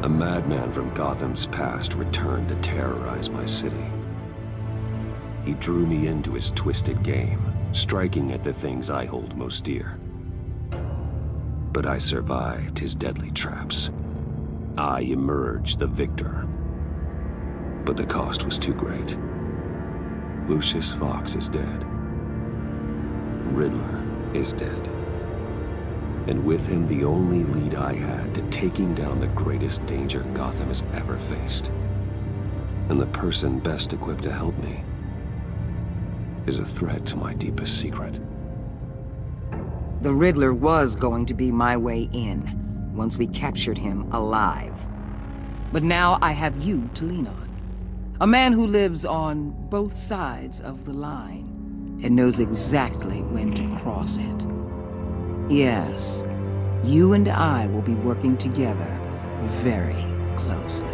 A madman from Gotham's past returned to terrorize my city. He drew me into his twisted game, striking at the things I hold most dear. But I survived his deadly traps. I emerged the victor. But the cost was too great. Lucius Fox is dead. Riddler is dead. And with him, the only lead I had to taking down the greatest danger Gotham has ever faced. And the person best equipped to help me is a threat to my deepest secret. The Riddler was going to be my way in, once we captured him alive. But now I have you to lean on. A man who lives on both sides of the line, and knows exactly when to cross it. Yes, you and I will be working together very closely.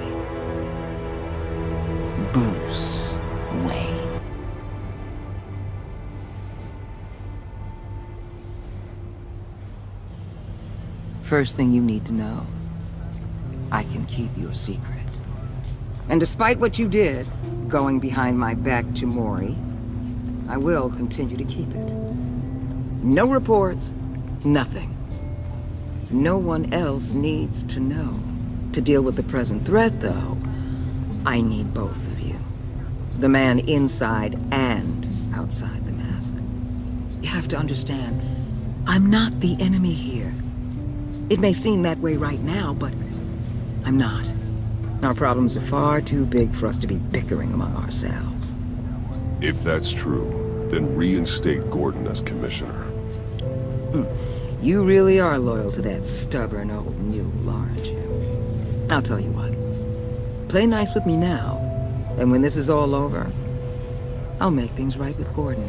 Bruce Wayne. First thing you need to know, I can keep your secret. And despite what you did, going behind my back to Mori, I will continue to keep it. No reports, nothing. No one else needs to know. To deal with the present threat, though, I need both of you. The man inside and outside the mask. You have to understand, I'm not the enemy here. It may seem that way right now, but I'm not. Our problems are far too big for us to be bickering among ourselves. If that's true, then reinstate Gordon as commissioner. You really are loyal to that stubborn old mule, aren't you? I'll tell you what. Play nice with me now, and when this is all over, I'll make things right with Gordon.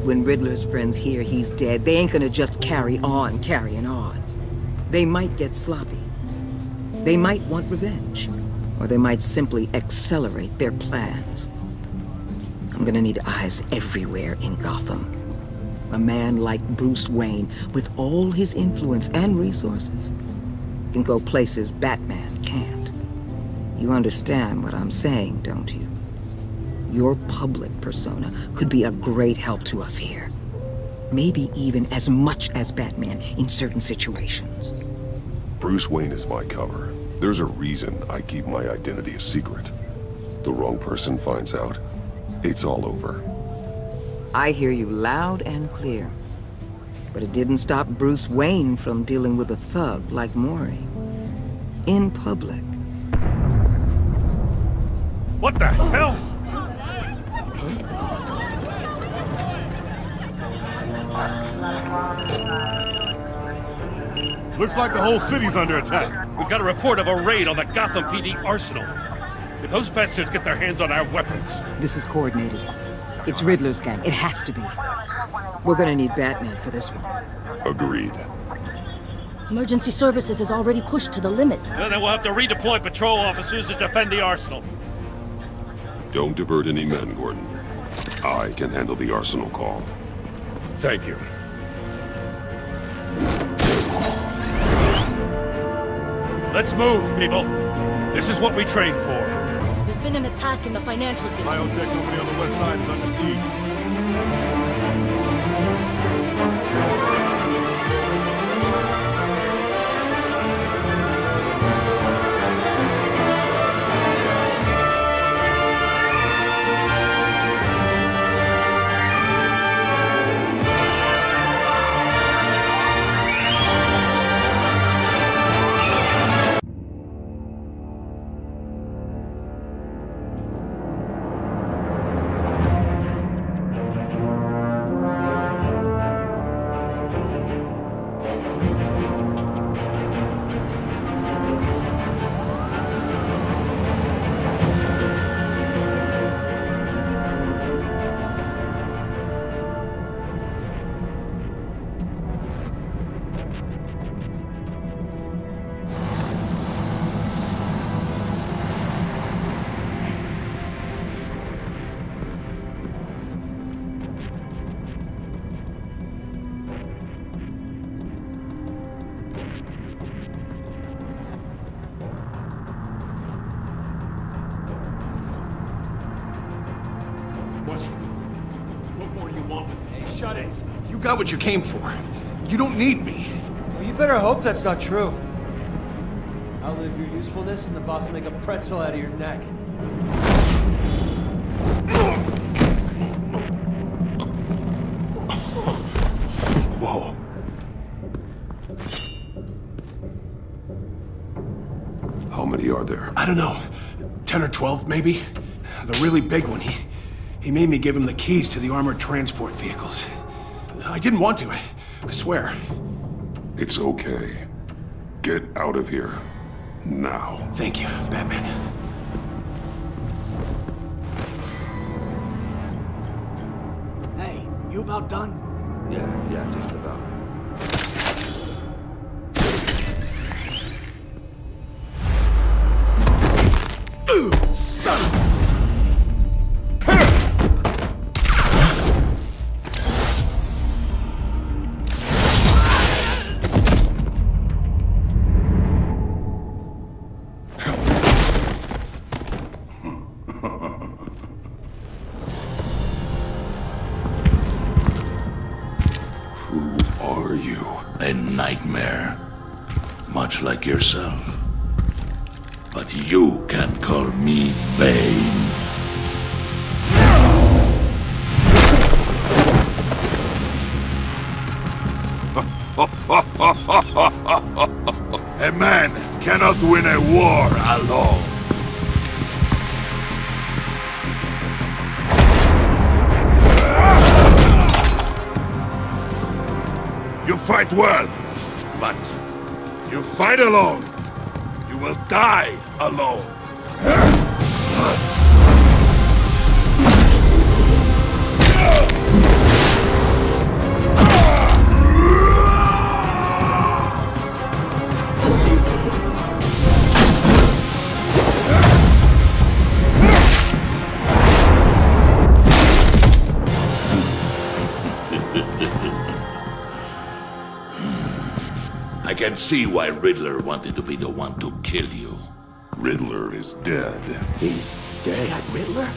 When Riddler's friends hear he's dead, they ain't gonna just carry on carrying on. They might get sloppy. They might want revenge, or they might simply accelerate their plans. I'm gonna need eyes everywhere in Gotham. A man like Bruce Wayne, with all his influence and resources, can go places Batman can't. You understand what I'm saying, don't you? Your public persona could be a great help to us here. Maybe even as much as Batman in certain situations. Bruce Wayne is my cover. There's a reason I keep my identity a secret. The wrong person finds out, it's all over. I hear you loud and clear. But it didn't stop Bruce Wayne from dealing with a thug like Mori. In public. What the hell? Looks like the whole city's under attack. We've got a report of a raid on the Gotham PD arsenal. If those bastards get their hands on our weapons... This is coordinated. It's Riddler's gang. It has to be. We're gonna need Batman for this one. Agreed. Emergency services is already pushed to the limit. Then we'll have to redeploy patrol officers to defend the arsenal. Don't divert any men, Gordon. I can handle the arsenal call. Thank you. Let's move, people. This is what we trained for. There's been an attack in the financial district. Biotech company on the west side is under siege. Shut it. You got what you came for. You don't need me. Well, you better hope that's not true. Outlive your usefulness and the boss will make a pretzel out of your neck. Whoa. How many are there? I don't know. 10 or 12, maybe? The really big one, he made me give him the keys to the armored transport vehicles. I didn't want to, I swear. It's okay. Get out of here. Now. Thank you, Batman. Hey, you about done? Yeah, just about. Who are you? A nightmare. Much like yourself. But you can call me Bane. A man cannot win a war alone. You fight well, but you fight alone. You will die alone. I can see why Riddler wanted to be the one to kill you. Riddler is dead. He's dead. Riddler?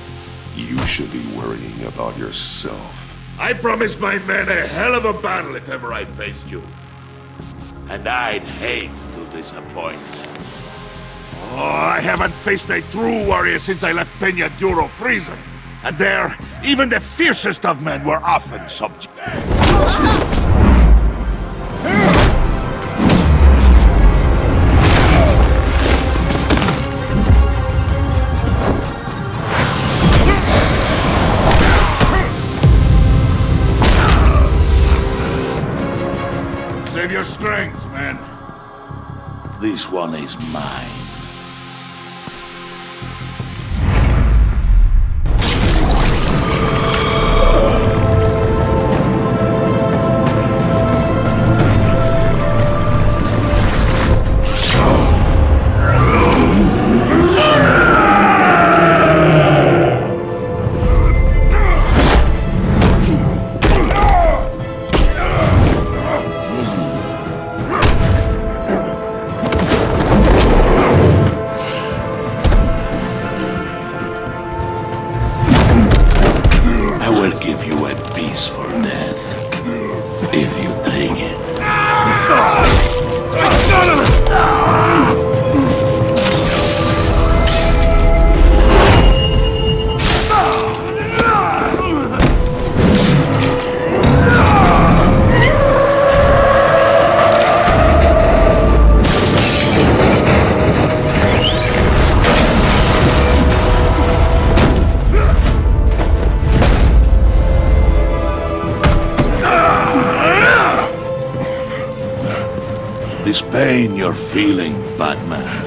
You should be worrying about yourself. I promised my men a hell of a battle if ever I faced you. And I'd hate to disappoint. Oh, I haven't faced a true warrior since I left Peña Duro prison. And there, even the fiercest of men were often subject. Save your strength, man. This one is mine. This pain you're feeling, Batman.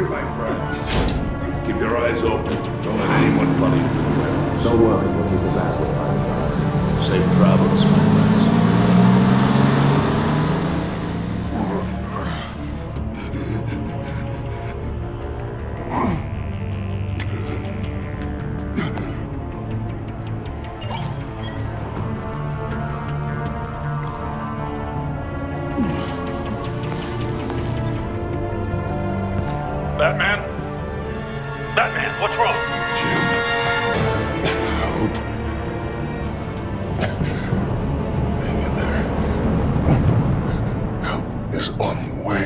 here, my friend. Keep your eyes open. Don't let anyone follow you to the warehouse. Don't worry, we'll be back with our boss. Safe travels, my friends. Batman? Batman, what's wrong? Help. Hang in there. Help is on the way.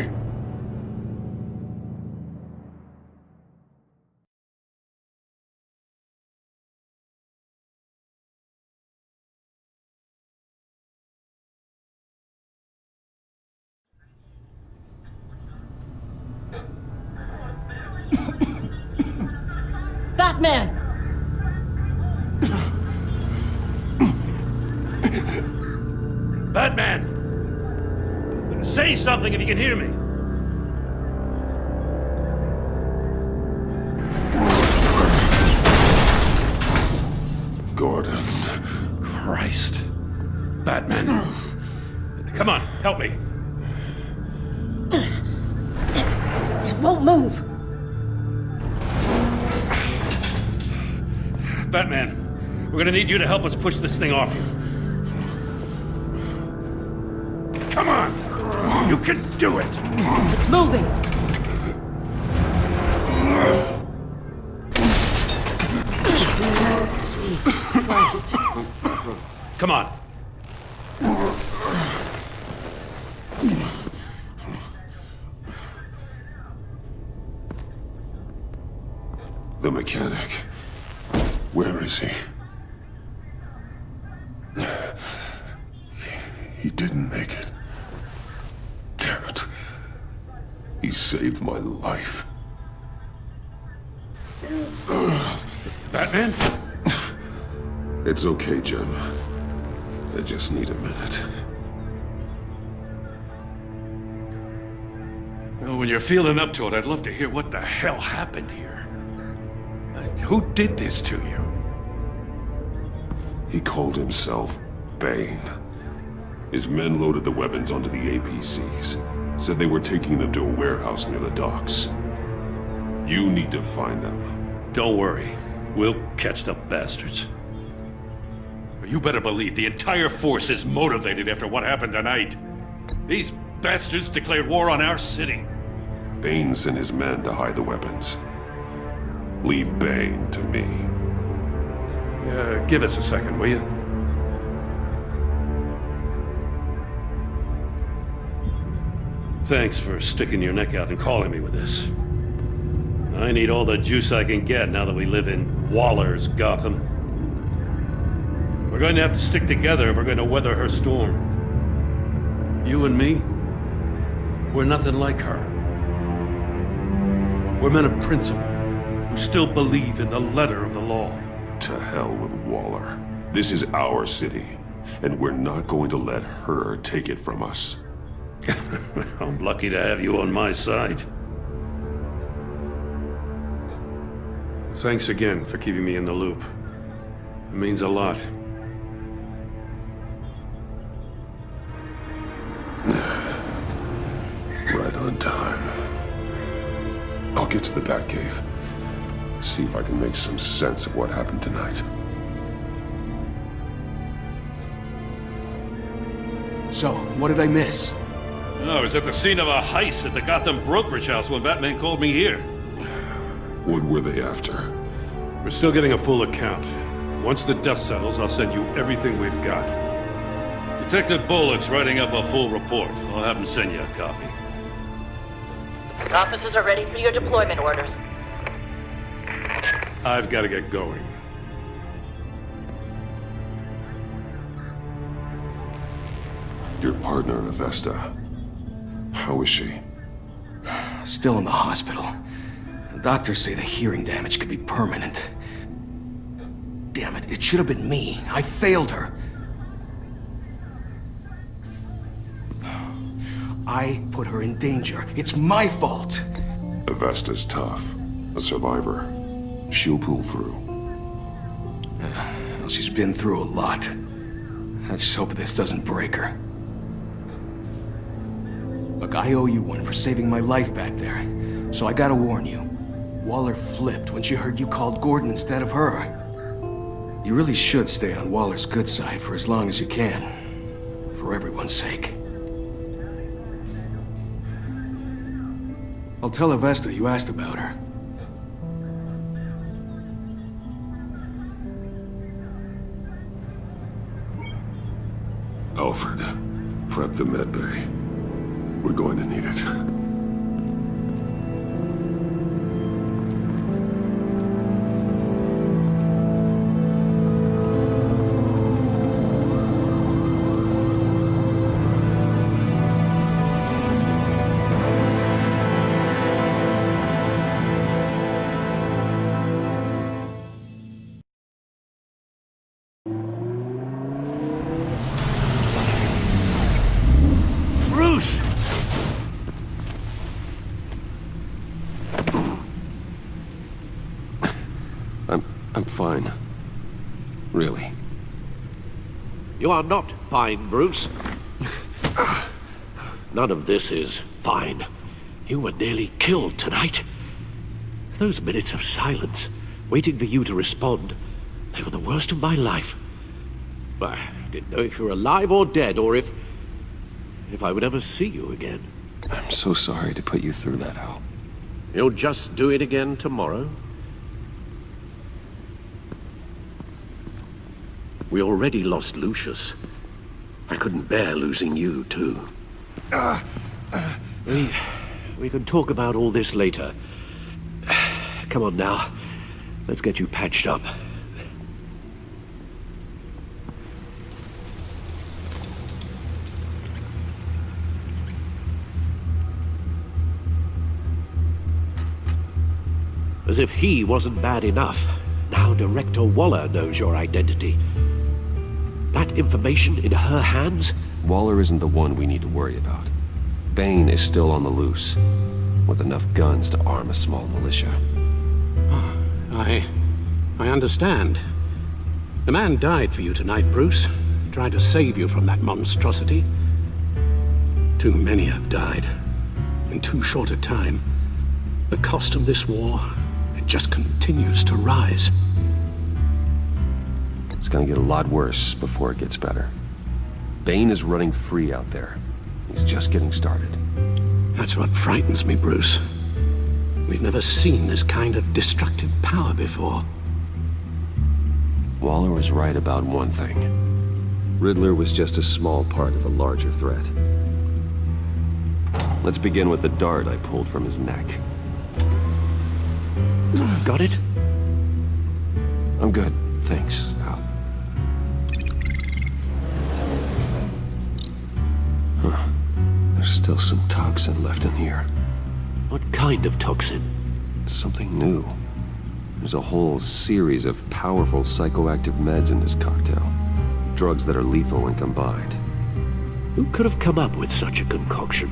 Batman! Batman! Say something if you can hear me. Gordon. Christ. Batman. Come on, help me. It won't move! Batman, we're gonna need you to help us push this thing off you. Come on! You can do it! It's moving! Jesus Christ. Come on. The mechanic. Where is he? He didn't make it. Damn it. He saved my life. Batman? It's okay, Jim. I just need a minute. Well, when you're feeling up to it, I'd love to hear what the hell happened here. Who did this to you? He called himself Bane. His men loaded the weapons onto the APCs. Said they were taking them to a warehouse near the docks. You need to find them. Don't worry. We'll catch the bastards. You better believe the entire force is motivated after what happened tonight. These bastards declared war on our city. Bane sent his men to hide the weapons. Leave Bane to me. Give us a second, will you? Thanks for sticking your neck out and calling me with this. I need all the juice I can get now that we live in Waller's Gotham. We're going to have to stick together if we're going to weather her storm. You and me, we're nothing like her. We're men of principle, who still believe in the letter of the law. To hell with Waller. This is our city, and we're not going to let her take it from us. I'm lucky to have you on my side. Thanks again for keeping me in the loop. It means a lot. Right on time. I'll get to the Batcave. See if I can make some sense of what happened tonight. So, what did I miss? I was at the scene of a heist at the Gotham brokerage house when Batman called me here. What were they after? We're still getting a full account. Once the dust settles, I'll send you everything we've got. Detective Bullock's writing up a full report. I'll have him send you a copy. Officers are ready for your deployment orders. I've got to get going. Your partner, Avesta. How is she? Still in the hospital. The doctors say the hearing damage could be permanent. Damn it, it should have been me. I failed her. I put her in danger. It's my fault. Avesta's tough. A survivor. She'll pull through. Well, she's been through a lot. I just hope this doesn't break her. Look, I owe you one for saving my life back there. So I gotta warn you. Waller flipped when she heard you called Gordon instead of her. You really should stay on Waller's good side for as long as you can. For everyone's sake. I'll tell Avesta you asked about her. Alfred, prep the med bay. We're going to need it. Bruce! I'm fine. Really. You are not fine, Bruce. None of this is fine. You were nearly killed tonight. Those minutes of silence, waiting for you to respond, they were the worst of my life. I didn't know if you were alive or dead, or if I would ever see you again. I'm so sorry to put you through that, Al. You'll just do it again tomorrow? We already lost Lucius. I couldn't bear losing you, too. We can talk about all this later. Come on now. Let's get you patched up. As if he wasn't bad enough, now Director Waller knows your identity. That information in her hands? Waller isn't the one we need to worry about. Bane is still on the loose, with enough guns to arm a small militia. I understand. The man died for you tonight, Bruce. Tried to save you from that monstrosity. Too many have died, in too short a time. The cost of this war, it just continues to rise. It's gonna get a lot worse before it gets better. Bane is running free out there. He's just getting started. That's what frightens me, Bruce. We've never seen this kind of destructive power before. Waller was right about one thing. Riddler was just a small part of a larger threat. Let's begin with the dart I pulled from his neck. Got it? I'm good, thanks, Al. Huh. There's still some toxin left in here. What kind of toxin? Something new. There's a whole series of powerful psychoactive meds in this cocktail. Drugs that are lethal when combined. Who could have come up with such a concoction?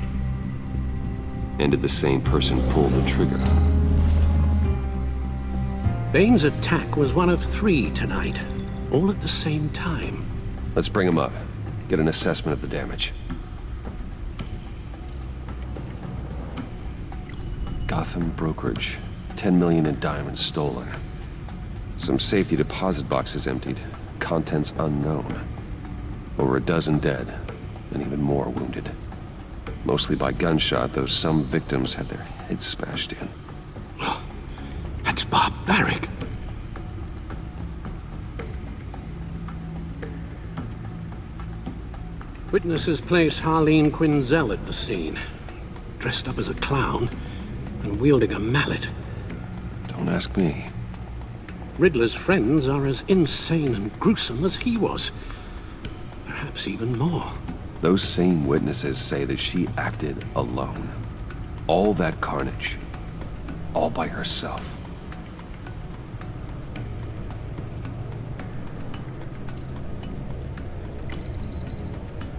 And did the same person pull the trigger? Bane's attack was one of 3 tonight, all at the same time. Let's bring him up. Get an assessment of the damage. Gotham brokerage. 10 million in diamonds stolen. Some safety deposit boxes emptied. Contents unknown. Over a dozen dead, and even more wounded. Mostly by gunshot, though some victims had their heads smashed in. That's barbaric. Witnesses place Harleen Quinzel at the scene, dressed up as a clown and wielding a mallet. Don't ask me. Riddler's friends are as insane and gruesome as he was. Perhaps even more. Those same witnesses say that she acted alone. All that carnage. All by herself.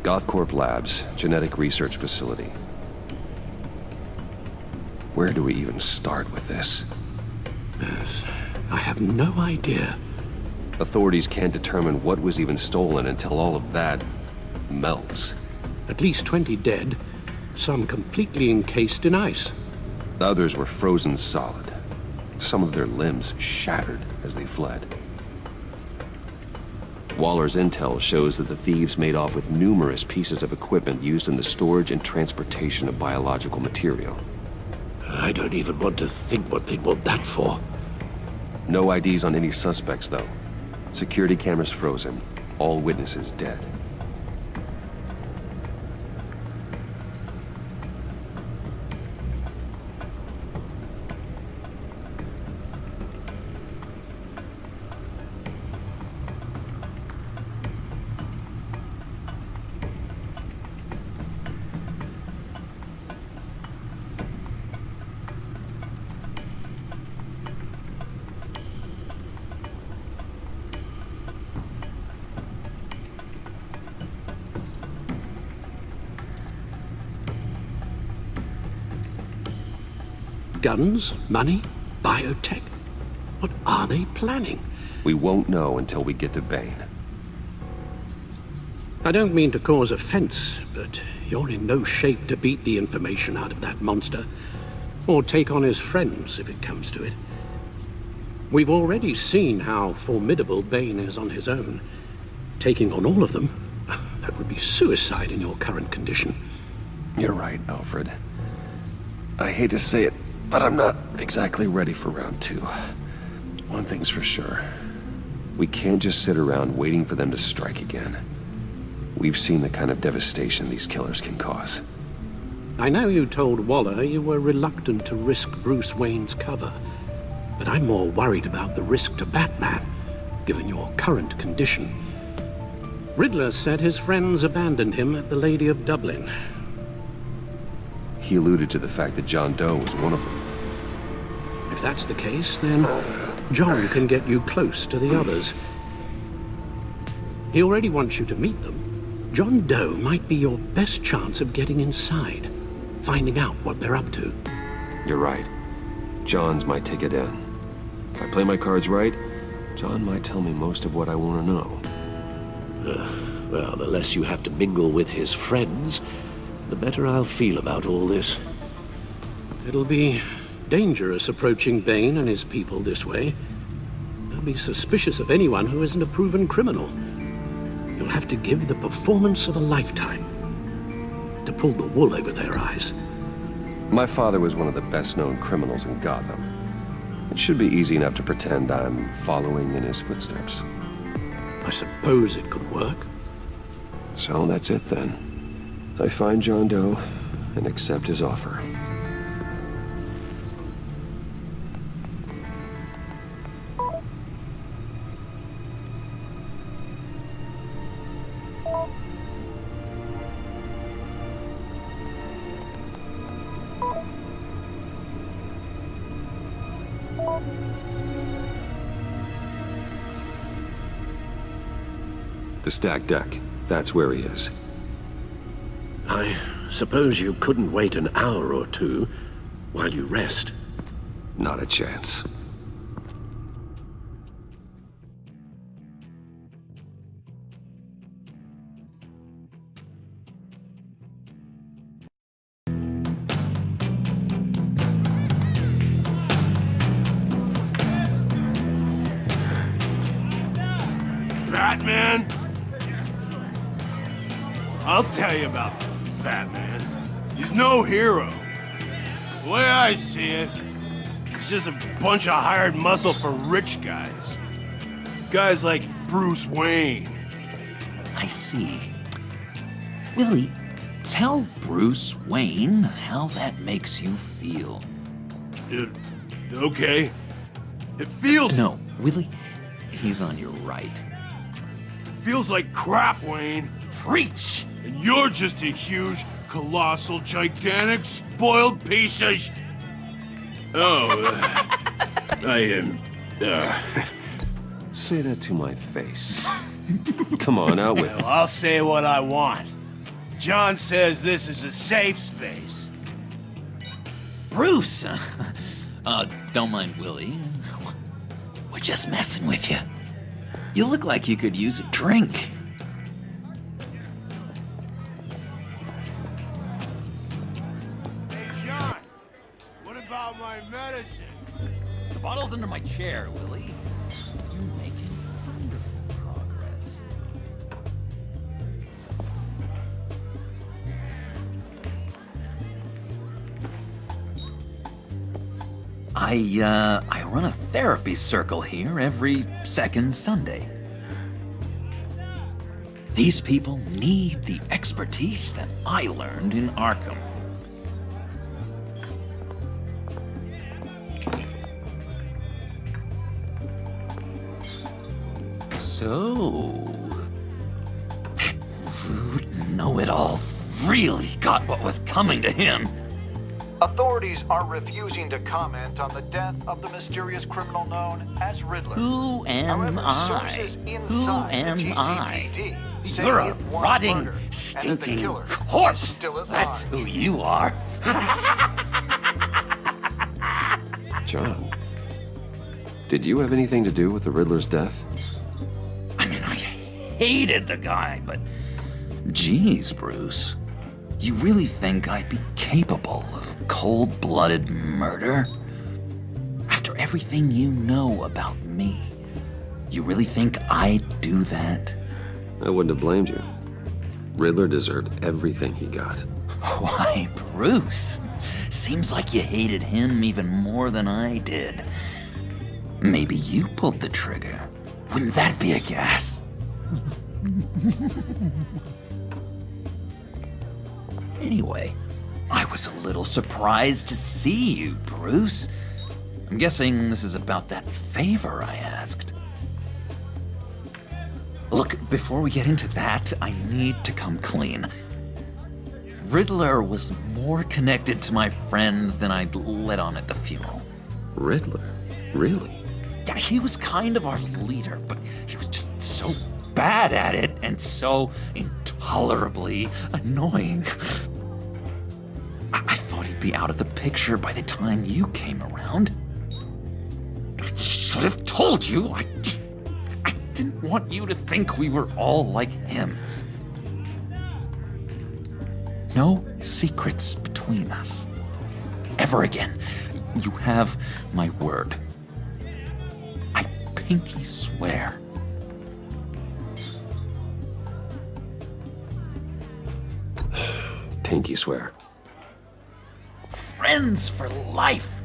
GothCorp Labs, genetic research facility. Where do we even start with this? Yes, I have no idea. Authorities can't determine what was even stolen until all of that melts. At least 20 dead, some completely encased in ice. Others were frozen solid. Some of their limbs shattered as they fled. Waller's intel shows that the thieves made off with numerous pieces of equipment used in the storage and transportation of biological material. I don't even want to think what they'd want that for. No IDs on any suspects, though. Security cameras frozen. All witnesses dead. Guns, money, biotech. What are they planning? We won't know until we get to Bane. I don't mean to cause offense, but you're in no shape to beat the information out of that monster, or take on his friends if it comes to it. We've already seen how formidable Bane is on his own. Taking on all of them, that would be suicide in your current condition. You're right, Alfred. I hate to say it, but I'm not exactly ready for round 2. One thing's for sure. We can't just sit around waiting for them to strike again. We've seen the kind of devastation these killers can cause. I know you told Waller you were reluctant to risk Bruce Wayne's cover, but I'm more worried about the risk to Batman, given your current condition. Riddler said his friends abandoned him at the Lady of Dublin. He alluded to the fact that John Doe was one of them. If that's the case, then John can get you close to the others. He already wants you to meet them. John Doe might be your best chance of getting inside, finding out what they're up to. You're right. John's my ticket in. If I play my cards right, John might tell me most of what I want to know. Well, the less you have to mingle with his friends, the better I'll feel about all this. It'll be dangerous approaching Bane and his people this way. They'll be suspicious of anyone who isn't a proven criminal. You'll have to give the performance of a lifetime to pull the wool over their eyes. My father was one of the best-known criminals in Gotham. It should be easy enough to pretend I'm following in his footsteps. I suppose it could work. So that's it then. I find John Doe and accept his offer. The stacked deck. That's where he is. I suppose you couldn't wait an hour or two while you rest. Not a chance. Batman? I'll tell you about Batman. He's no hero. The way I see it, he's just a bunch of hired muscle for rich guys. Guys like Bruce Wayne. I see. Willie, tell Bruce Wayne how that makes you feel. Okay. It feels... No, Willie, he's on your right. It feels like crap, Wayne. Preach! And you're just a huge, colossal, gigantic, spoiled piece of Say that to my face. Come on, out with it. Well, I'll say what I want. John says this is a safe space. Bruce! Don't mind Willie. We're just messing with you. You look like you could use a drink. Hey, John, what about my medicine? The bottle's under my chair, Willie. You're making wonderful progress. I run a therapy circle here every second Sunday. These people need the expertise that I learned in Arkham. So, that rude know-it-all really got what was coming to him. Authorities are refusing to comment on the death of the mysterious criminal known as Riddler. Who am However, I? sources Who inside am the I? GCPD say You're a it was rotting, murder, and that the stinking killer is corpse. still at That's large. who you are. John, did you have anything to do with the Riddler's death? I mean, I hated the guy, but geez, Bruce. You really think I'd be capable of cold-blooded murder? After everything you know about me, you really think I'd do that? I wouldn't have blamed you. Riddler deserved everything he got. Why, Bruce? Seems like you hated him even more than I did. Maybe you pulled the trigger. Wouldn't that be a gas? Anyway, I was a little surprised to see you, Bruce. I'm guessing this is about that favor I asked. Look, before we get into that, I need to come clean. Riddler was more connected to my friends than I'd let on at the funeral. Riddler? Really? Yeah, he was kind of our leader, but he was just so bad at it and so intolerably annoying. I thought he'd be out of the picture by the time you came around. I should have told you. I didn't want you to think we were all like him. No secrets between us. Ever again. You have my word. I pinky swear. Pinky swear. Friends for life.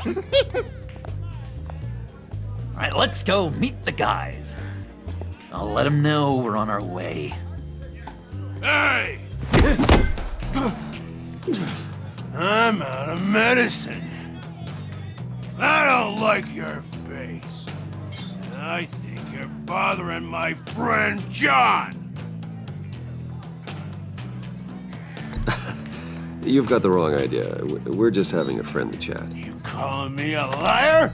All right, let's go meet the guys. I'll let them know we're on our way. Hey! I'm out of medicine. I don't like your face. And I think you're bothering my friend John. You've got the wrong idea. We're just having a friendly chat. You calling me a liar?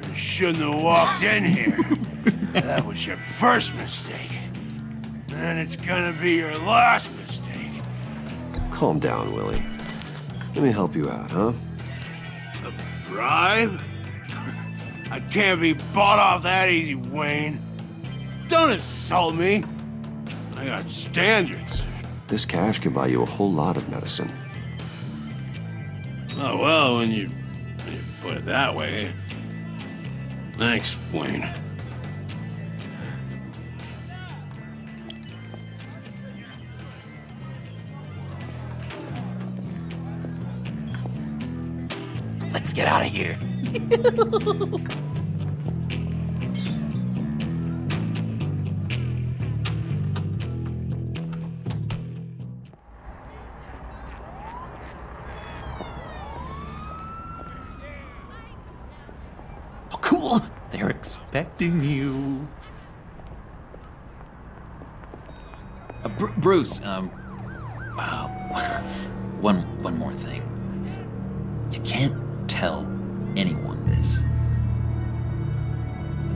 You shouldn't have walked in here. That was your first mistake. And it's gonna be your last mistake. Calm down, Willie. Let me help you out, huh? A bribe? I can't be bought off that easy, Wayne. Don't insult me. I got standards. This cash can buy you a whole lot of medicine. Oh, well, when you put it that way. Thanks, Wayne. Let's get out of here. Oh, cool. They're expecting you. Bruce, one more thing. You can't tell anyone this.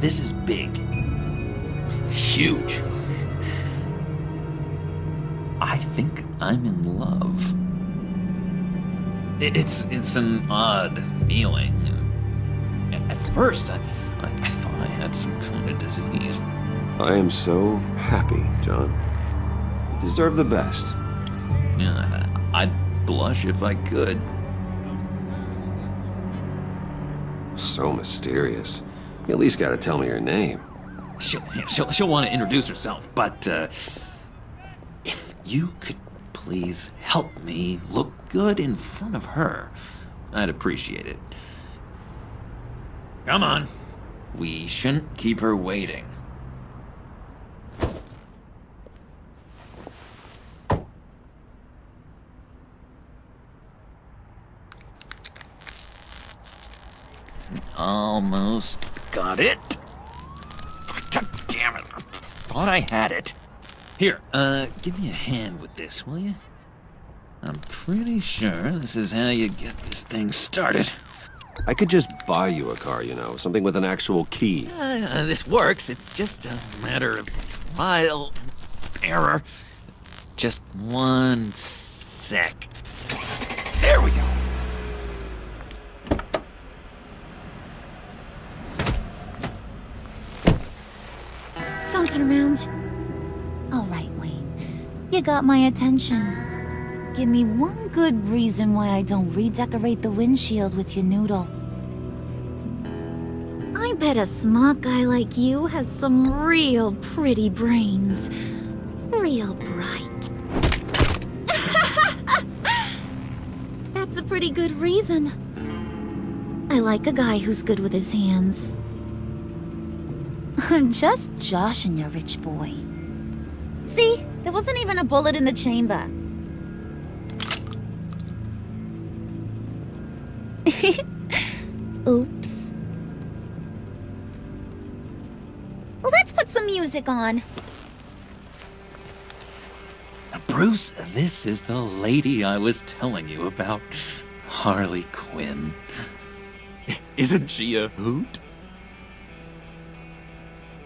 This is big. Huge. I think I'm in love. It's an odd feeling. At first, I thought I had some kind of disease. I am so happy, John. You deserve the best. Yeah, I'd blush if I could. So mysterious. You at least gotta tell me your name. She'll want to introduce herself, but if you could please help me look good in front of her, I'd appreciate it. Come on. We shouldn't keep her waiting. Almost got it. Damn it. Thought I had it. Here, give me a hand with this, will you? I'm pretty sure this is how you get this thing started. I could just buy you a car, you know, something with an actual key. This works. It's just a matter of trial and error. Just 1 sec. There we go. Don't turn around. All right, Wayne. You got my attention. Give me one good reason why I don't redecorate the windshield with your noodle. I bet a smart guy like you has some real pretty brains. Real bright. That's a pretty good reason. I like a guy who's good with his hands. I'm just joshing you, rich boy. See? There wasn't even a bullet in the chamber. Oops. Let's put some music on. Bruce, this is the lady I was telling you about. Harley Quinn. Isn't she a hoot?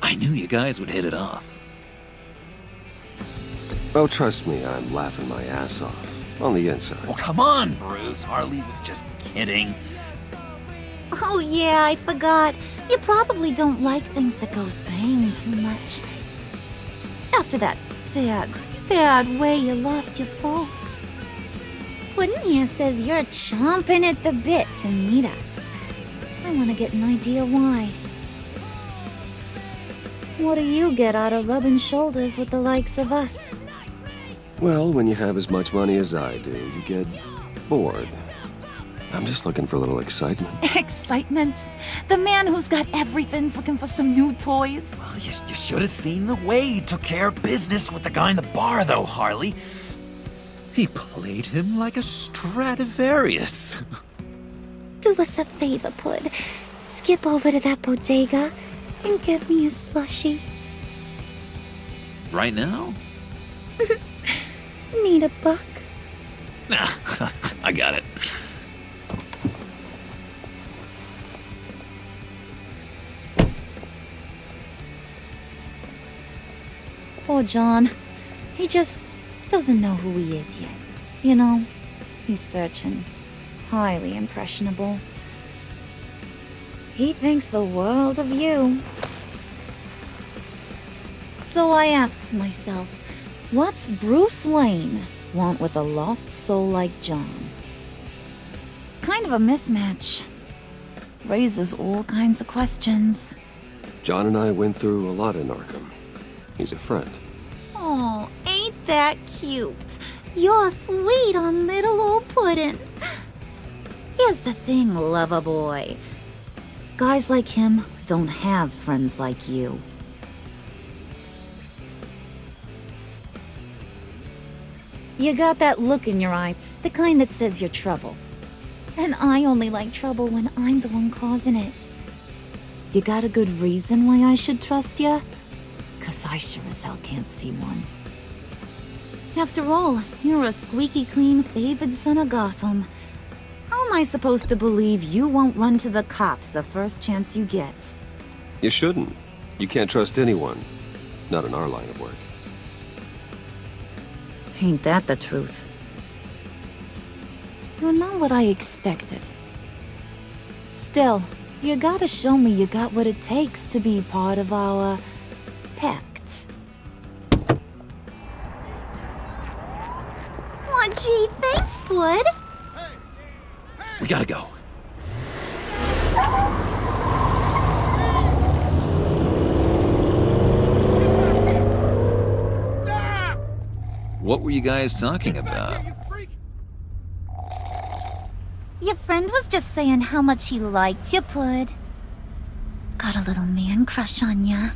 I knew you guys would hit it off. Oh, trust me, I'm laughing my ass off. On the inside. Oh, come on, Bruce. Harley was just kidding. Oh yeah, I forgot. You probably don't like things that go bang too much. After that sad way you lost your folks. Puddin' here says you're chomping at the bit to meet us. I want to get an idea why. What do you get out of rubbing shoulders with the likes of us? Well, when you have as much money as I do, you get bored. I'm just looking for a little excitement. Excitement? The man who's got everything's looking for some new toys. Well, you should have seen the way he took care of business with the guy in the bar, though, Harley. He played him like a Stradivarius. Do us a favor, Pud. Skip over to that bodega and get me a slushie. Right now? Need a buck? Nah, I got it. Poor John. He just doesn't know who he is yet. You know, he's searching. Highly impressionable. He thinks the world of you. So I asks myself, what's Bruce Wayne want with a lost soul like John? It's kind of a mismatch. Raises all kinds of questions. John and I went through a lot in Arkham. He's a friend. Oh, ain't that cute? You're sweet on little old Puddin'. Here's the thing, lover boy. Guys like him don't have friends like you. You got that look in your eye, the kind that says you're trouble. And I only like trouble when I'm the one causing it. You got a good reason why I should trust you? 'Cause I sure as hell can't see one. After all, you're a squeaky clean favored son of Gotham. How am I supposed to believe you won't run to the cops the first chance you get? You shouldn't. You can't trust anyone. Not in our line of work. Ain't that the truth? You're not what I expected. Still, you gotta show me you got what it takes to be part of our pact. Aw, gee, thanks, bud. We gotta go. What were you guys talking about? Your friend was just saying how much he liked you, Pud. Got a little man crush on ya.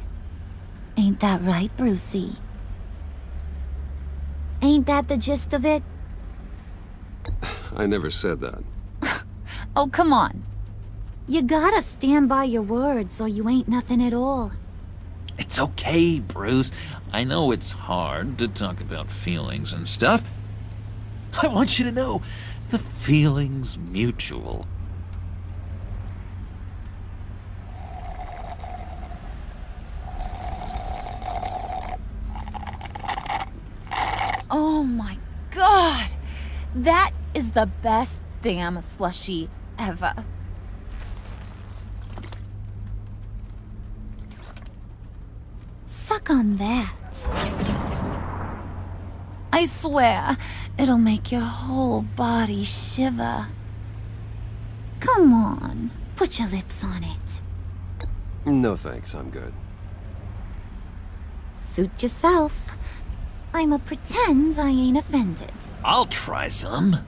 Ain't that right, Brucey? Ain't that the gist of it? I never said that. Oh, come on. You gotta stand by your words or you ain't nothing at all. It's okay, Bruce. I know it's hard to talk about feelings and stuff. I want you to know, the feeling's mutual. Oh my god! That is the best damn slushie ever. Suck on that. I swear, it'll make your whole body shiver. Come on, put your lips on it. No thanks, I'm good. Suit yourself. I'ma pretend I ain't offended. I'll try some.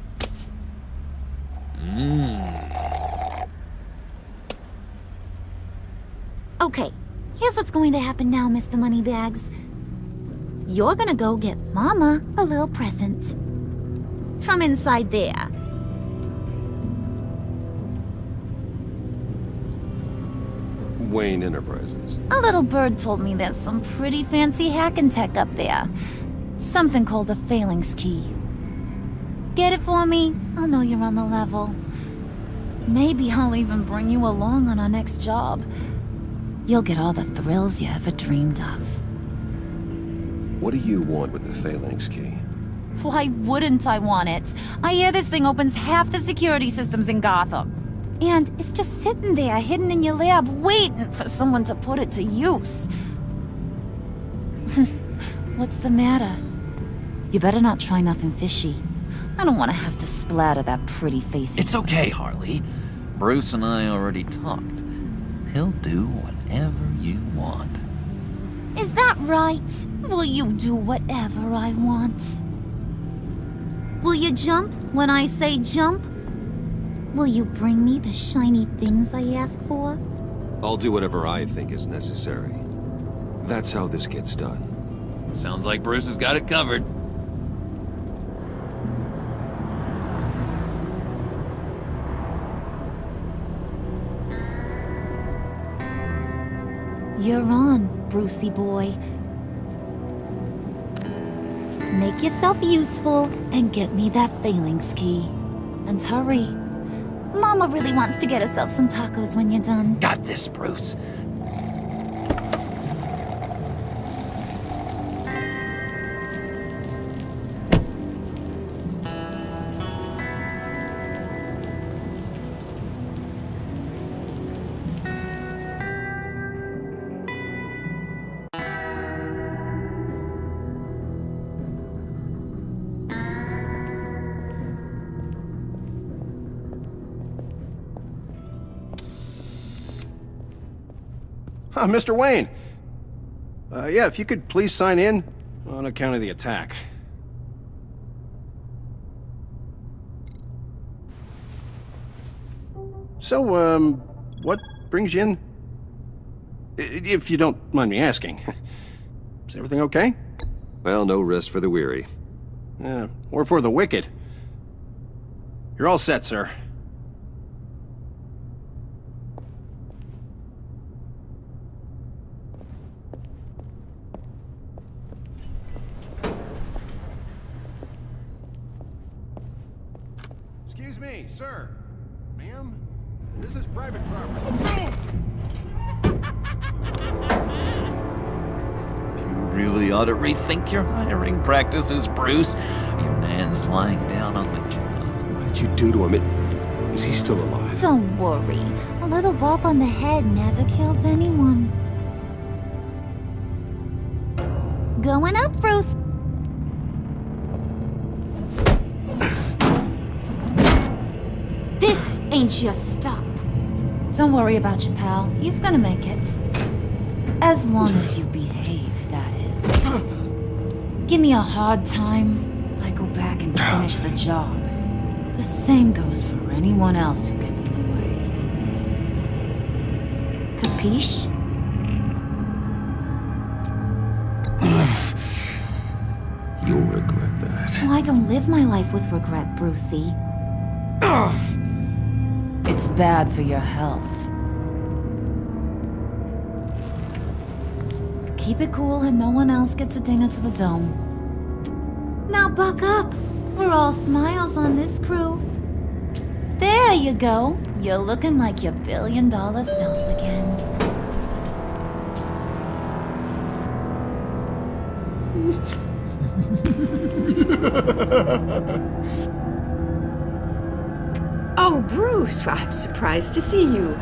Okay, here's what's going to happen now, Mr. Moneybags. You're gonna go get Mama a little present. From inside there. Wayne Enterprises. A little bird told me there's some pretty fancy hacking tech up there. Something called a phalanx key. Get it for me? I'll know you're on the level. Maybe I'll even bring you along on our next job. You'll get all the thrills you ever dreamed of. What do you want with the phalanx key? Why wouldn't I want it? I hear this thing opens half the security systems in Gotham. And it's just sitting there, hidden in your lab, waiting for someone to put it to use. What's the matter? You better not try nothing fishy. I don't want to have to splatter that pretty face. It's okay, Harley. Bruce and I already talked. He'll do whatever you want. Is that right? Will you do whatever I want? Will you jump when I say jump? Will you bring me the shiny things I ask for? I'll do whatever I think is necessary. That's how this gets done. Sounds like Bruce has got it covered. You're on, Brucey boy. Make yourself useful and get me that phalanx key. And hurry. Mama really wants to get herself some tacos when you're done. Got this, Bruce. Mr. Wayne. Yeah, if you could please sign in on account of the attack. So, what brings you in? If you don't mind me asking. Is everything okay? Well, no rest for the weary. Or for the wicked. You're all set, sir. Excuse me, sir. Ma'am? This is private property. You really ought to rethink your hiring practices, Bruce. Your man's lying down on the job. What did you do to him? Is he still alive? Don't worry. A little bump on the head never killed anyone. Going up, Bruce. This ain't your stop. Don't worry about your pal. He's gonna make it. As long as you behave, that is. Give me a hard time, I go back and finish the job. The same goes for anyone else who gets in the way. Capiche? You'll regret that. Oh, I don't live my life with regret, Brucey. It's bad for your health. Keep it cool and no one else gets a dinger to the dome. Now buck up. We're all smiles on this crew. There you go. You're looking like your billion-dollar self again. Oh, Bruce, I'm surprised to see you.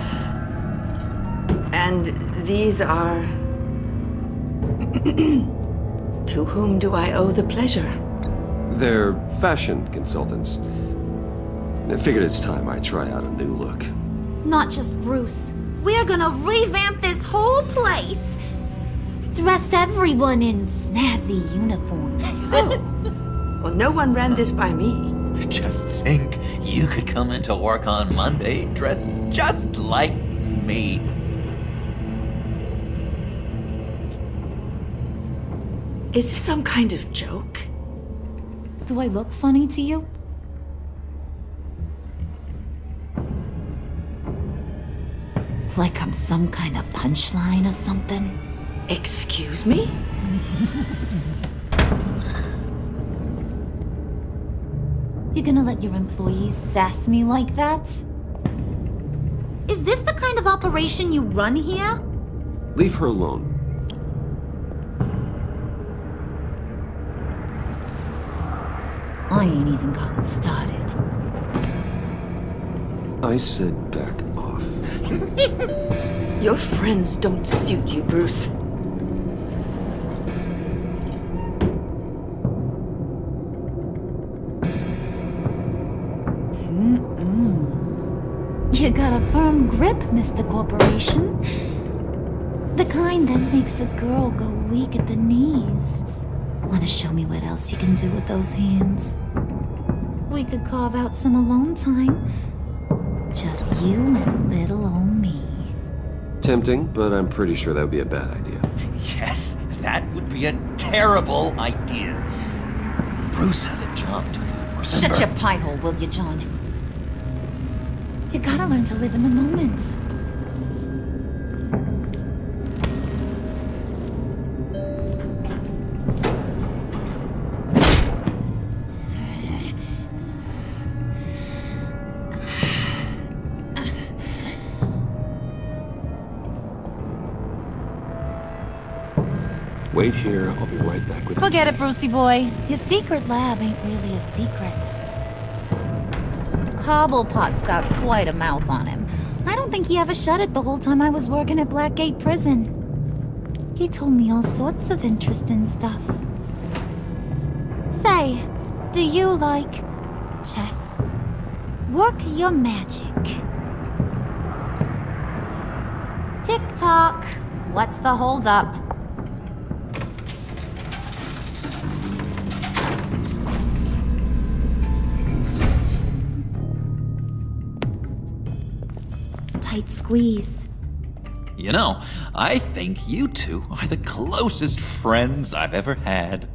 And these are... To whom do I owe the pleasure? They're fashion consultants. I figured it's time I try out a new look. Not just Bruce. We're gonna revamp this whole place. Dress everyone in snazzy uniforms. Oh. Well, no one ran this by me. Just think, you could come into work on Monday dressed just like me. Is this some kind of joke? Do I look funny to you? Like I'm some kind of punchline or something? Excuse me? You gonna let your employees sass me like that? Is this the kind of operation you run here? Leave her alone. I ain't even gotten started. I said back off. Your friends don't suit you, Bruce. You got a firm grip, Mr. Corporation. The kind that makes a girl go weak at the knees. Wanna show me what else you can do with those hands? We could carve out some alone time. Just you and little old me. Tempting, but I'm pretty sure that would be a bad idea. Yes, that would be a terrible idea. Bruce has a job to do, remember? Shut your pie hole, will you, John? You gotta learn to live in the moment. Wait here, I'll be right back with you. Forget it, Brucey boy. Your secret lab ain't really a secret. Cobblepot's got quite a mouth on him. I don't think he ever shut it the whole time I was working at Blackgate Prison. He told me all sorts of interesting stuff. Say, do you like chess? Work your magic. Tick-tock. What's the holdup? Tight squeeze. You know, I think you two are the closest friends I've ever had.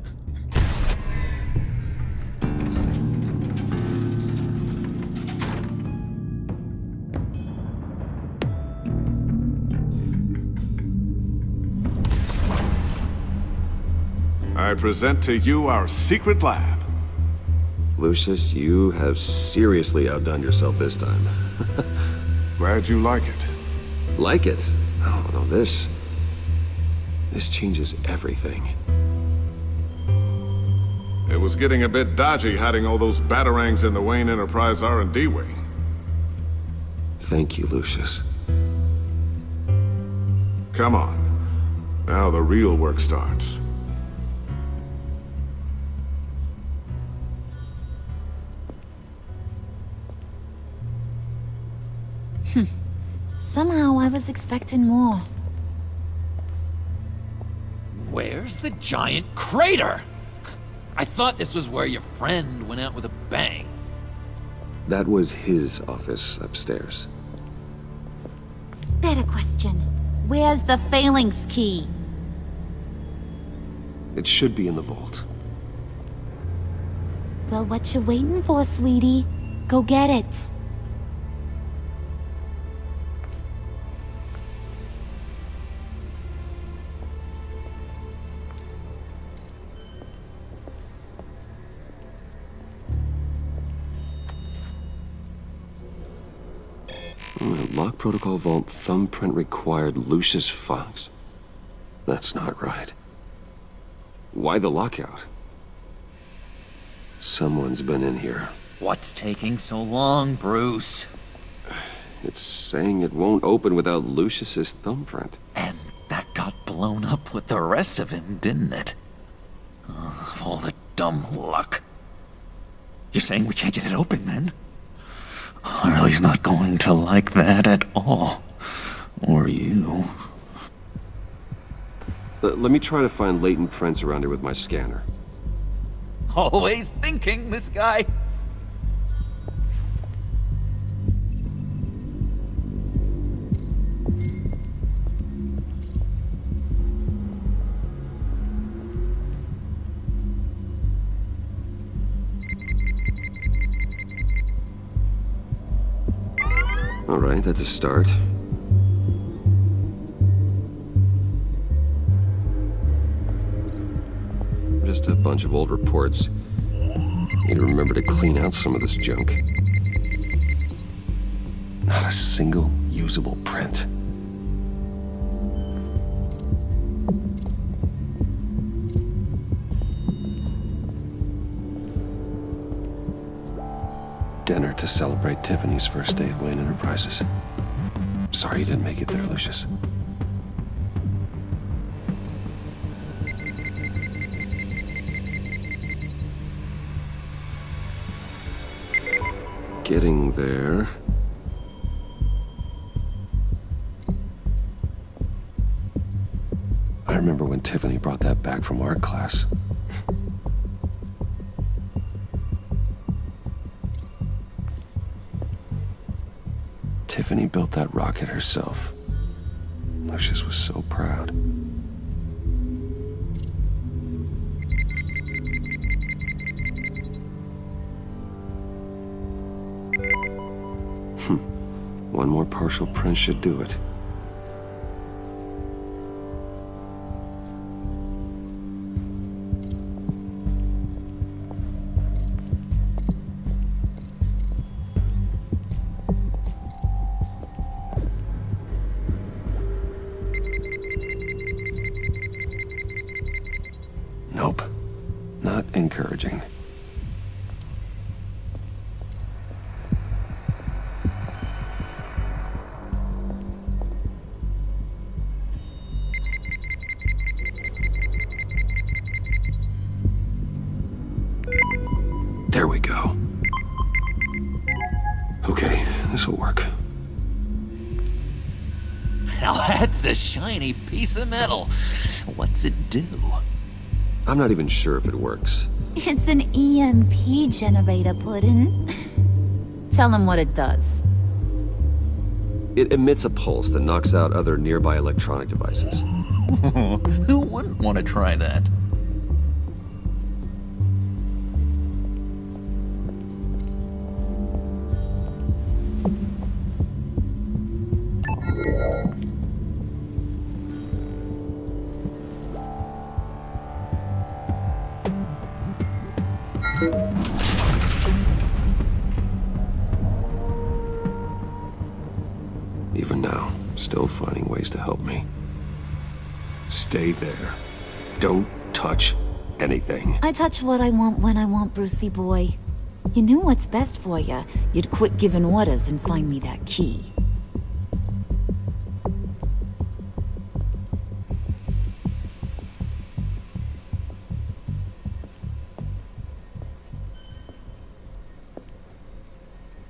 I present to you our secret lab. Lucius, you have seriously outdone yourself this time. Glad you like it. Like it? Oh, no, this This changes everything. It was getting a bit dodgy hiding all those batarangs in the Wayne Enterprise R&D wing. Thank you, Lucius. Come on. Now the real work starts. Somehow I was expecting more. Where's the giant crater? I thought this was where your friend went out with a bang. That was his office upstairs. Better question. Where's the phalanx key? It should be in the vault. Well, what you waiting for, sweetie? Go get it. Lock protocol vault thumbprint required Lucius Fox. That's not right. Why the lockout? Someone's been in here. What's taking so long, Bruce? It's saying it won't open without Lucius's thumbprint. And that got blown up with the rest of him, didn't it? Oh, all the dumb luck. You're saying we can't get it open, then? Harley's not going to like that at all. Or you. Let me try to find latent prints around here with my scanner. Always thinking, this guy. All right, that's a start. Just a bunch of old reports. Need to remember to clean out some of this junk. Not a single usable print. Dinner to celebrate Tiffany's first day at Wayne Enterprises. Sorry you didn't make it there, Lucius. Getting there. I remember when Tiffany brought that back from art class. Tiffany built that rocket herself. Lucius was so proud. One more partial print should do it. Nope. Not encouraging. There we go. Okay, this'll work. Now that's a shiny piece of metal. What's it do? I'm not even sure if it works. It's an EMP generator, Puddin'. Tell him what it does. It emits a pulse that knocks out other nearby electronic devices. Who wouldn't want to try that? Even now, still finding ways to help me. Stay there. Don't touch anything. I touch what I want when I want, Brucey boy. You knew what's best for you. You'd quit giving orders and find me that key.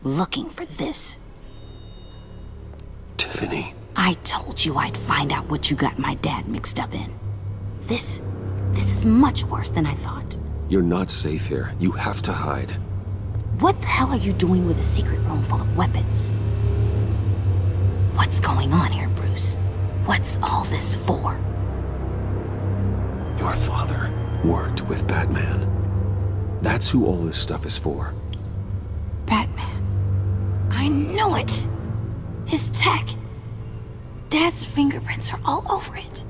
Looking for this. Tiffany. I told you I'd find out what you got my dad mixed up in. This is much worse than I thought. You're not safe here. You have to hide. What the hell are you doing with a secret room full of weapons? What's going on here, Bruce? What's all this for? Your father worked with Batman. That's who all this stuff is for. Batman. I knew it! His tech. Dad's fingerprints are all over it.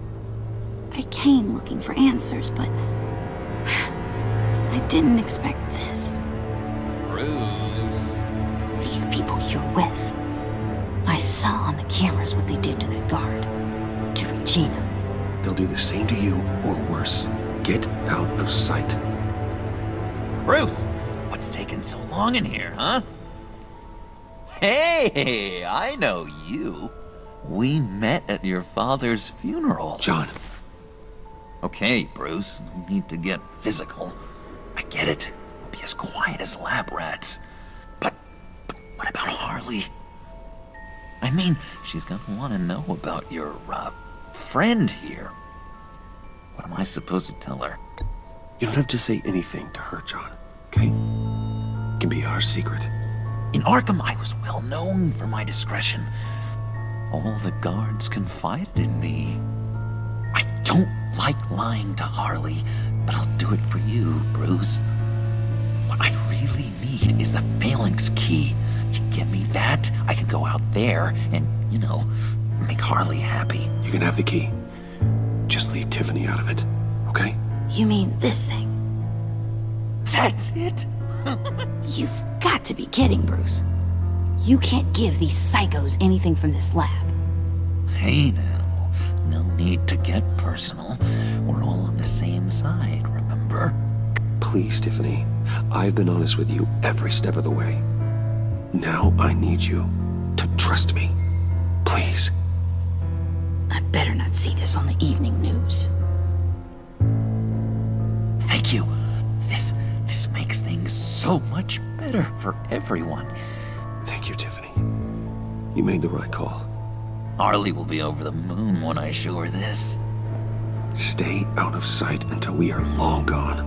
I came looking for answers, but I didn't expect this. Bruce. These people you're with. I saw on the cameras what they did to that guard. To Regina. They'll do the same to you, or worse. Get out of sight. Bruce, what's taking so long in here, huh? Hey, I know you. We met at your father's funeral. John. Okay, Bruce, no need to get physical. I get it. We'll be as quiet as lab rats. But what about Harley? I mean, she's gonna want to know about your, friend here. What am I supposed to tell her? You don't have to say anything to her, John, okay? It can be our secret. In Arkham, I was well known for my discretion. All the guards confided in me. I don't like lying to Harley, but I'll do it for you, Bruce. What I really need is the phalanx key. You get me that, I can go out there and, make Harley happy. You can have the key. Just leave Tiffany out of it, okay? You mean this thing? That's it? You've got to be kidding, Bruce. You can't give these psychos anything from this lab. Hey now, no need to get personal. We're all on the same side, remember? Please, Tiffany. I've been honest with you every step of the way. Now I need you to trust me. Please. I better not see this on the evening news. Thank you. This makes things so much better for everyone. Thank you, Tiffany. You made the right call. Harley will be over the moon when I show her this. Stay out of sight until we are long gone.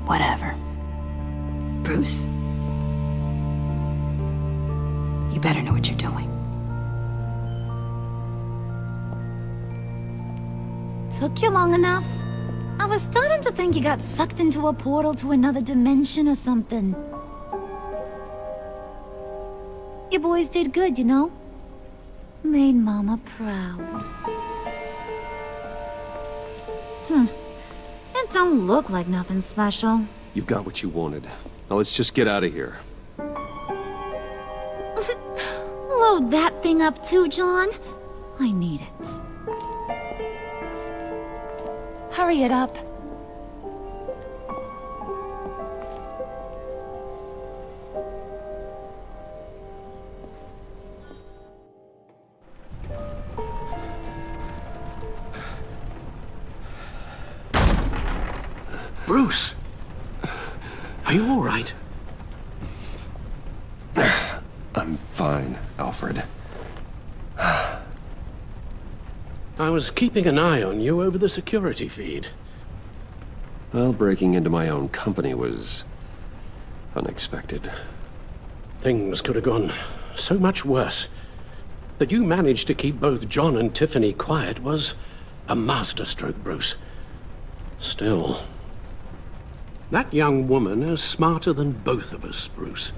Whatever. Bruce. You better know what you're doing. Took you long enough? I was starting to think you got sucked into a portal to another dimension or something. You boys did good, you know? Made Mama proud. It don't look like nothing special. You've got what you wanted. Now let's just get out of here. Load that thing up too, John. I need it. Hurry it up. Bruce! Are you all right? I'm fine, Alfred. I was keeping an eye on you over the security feed. Well, breaking into my own company was unexpected. Things could have gone so much worse. That you managed to keep both John and Tiffany quiet was a masterstroke, Bruce. Still, that young woman is smarter than both of us, Bruce.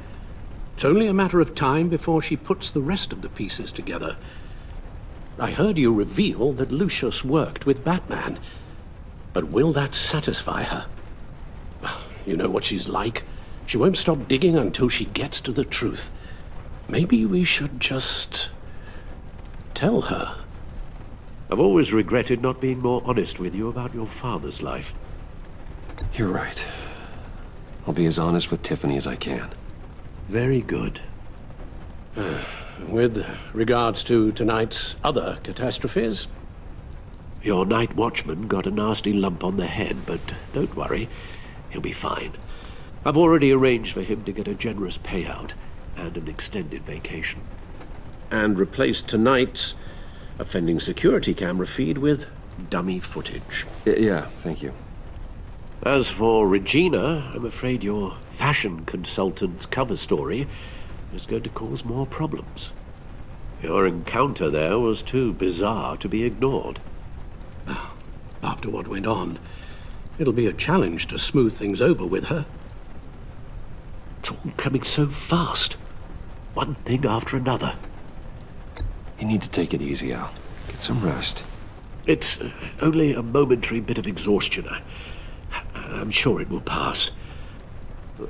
It's only a matter of time before she puts the rest of the pieces together. I heard you reveal that Lucius worked with Batman. But will that satisfy her? You know what she's like. She won't stop digging until she gets to the truth. Maybe we should just tell her. I've always regretted not being more honest with you about your father's life. You're right. I'll be as honest with Tiffany as I can. Very good. With regards to tonight's other catastrophes, your night watchman got a nasty lump on the head, but don't worry, he'll be fine. I've already arranged for him to get a generous payout and an extended vacation. And replaced tonight's offending security camera feed with dummy footage. Yeah, thank you. As for Regina, I'm afraid your fashion consultant's cover story is going to cause more problems. Your encounter there was too bizarre to be ignored. Now, after what went on, it'll be a challenge to smooth things over with her. It's all coming so fast. One thing after another. You need to take it easy, Al. Get some rest. It's only a momentary bit of exhaustion. I'm sure it will pass.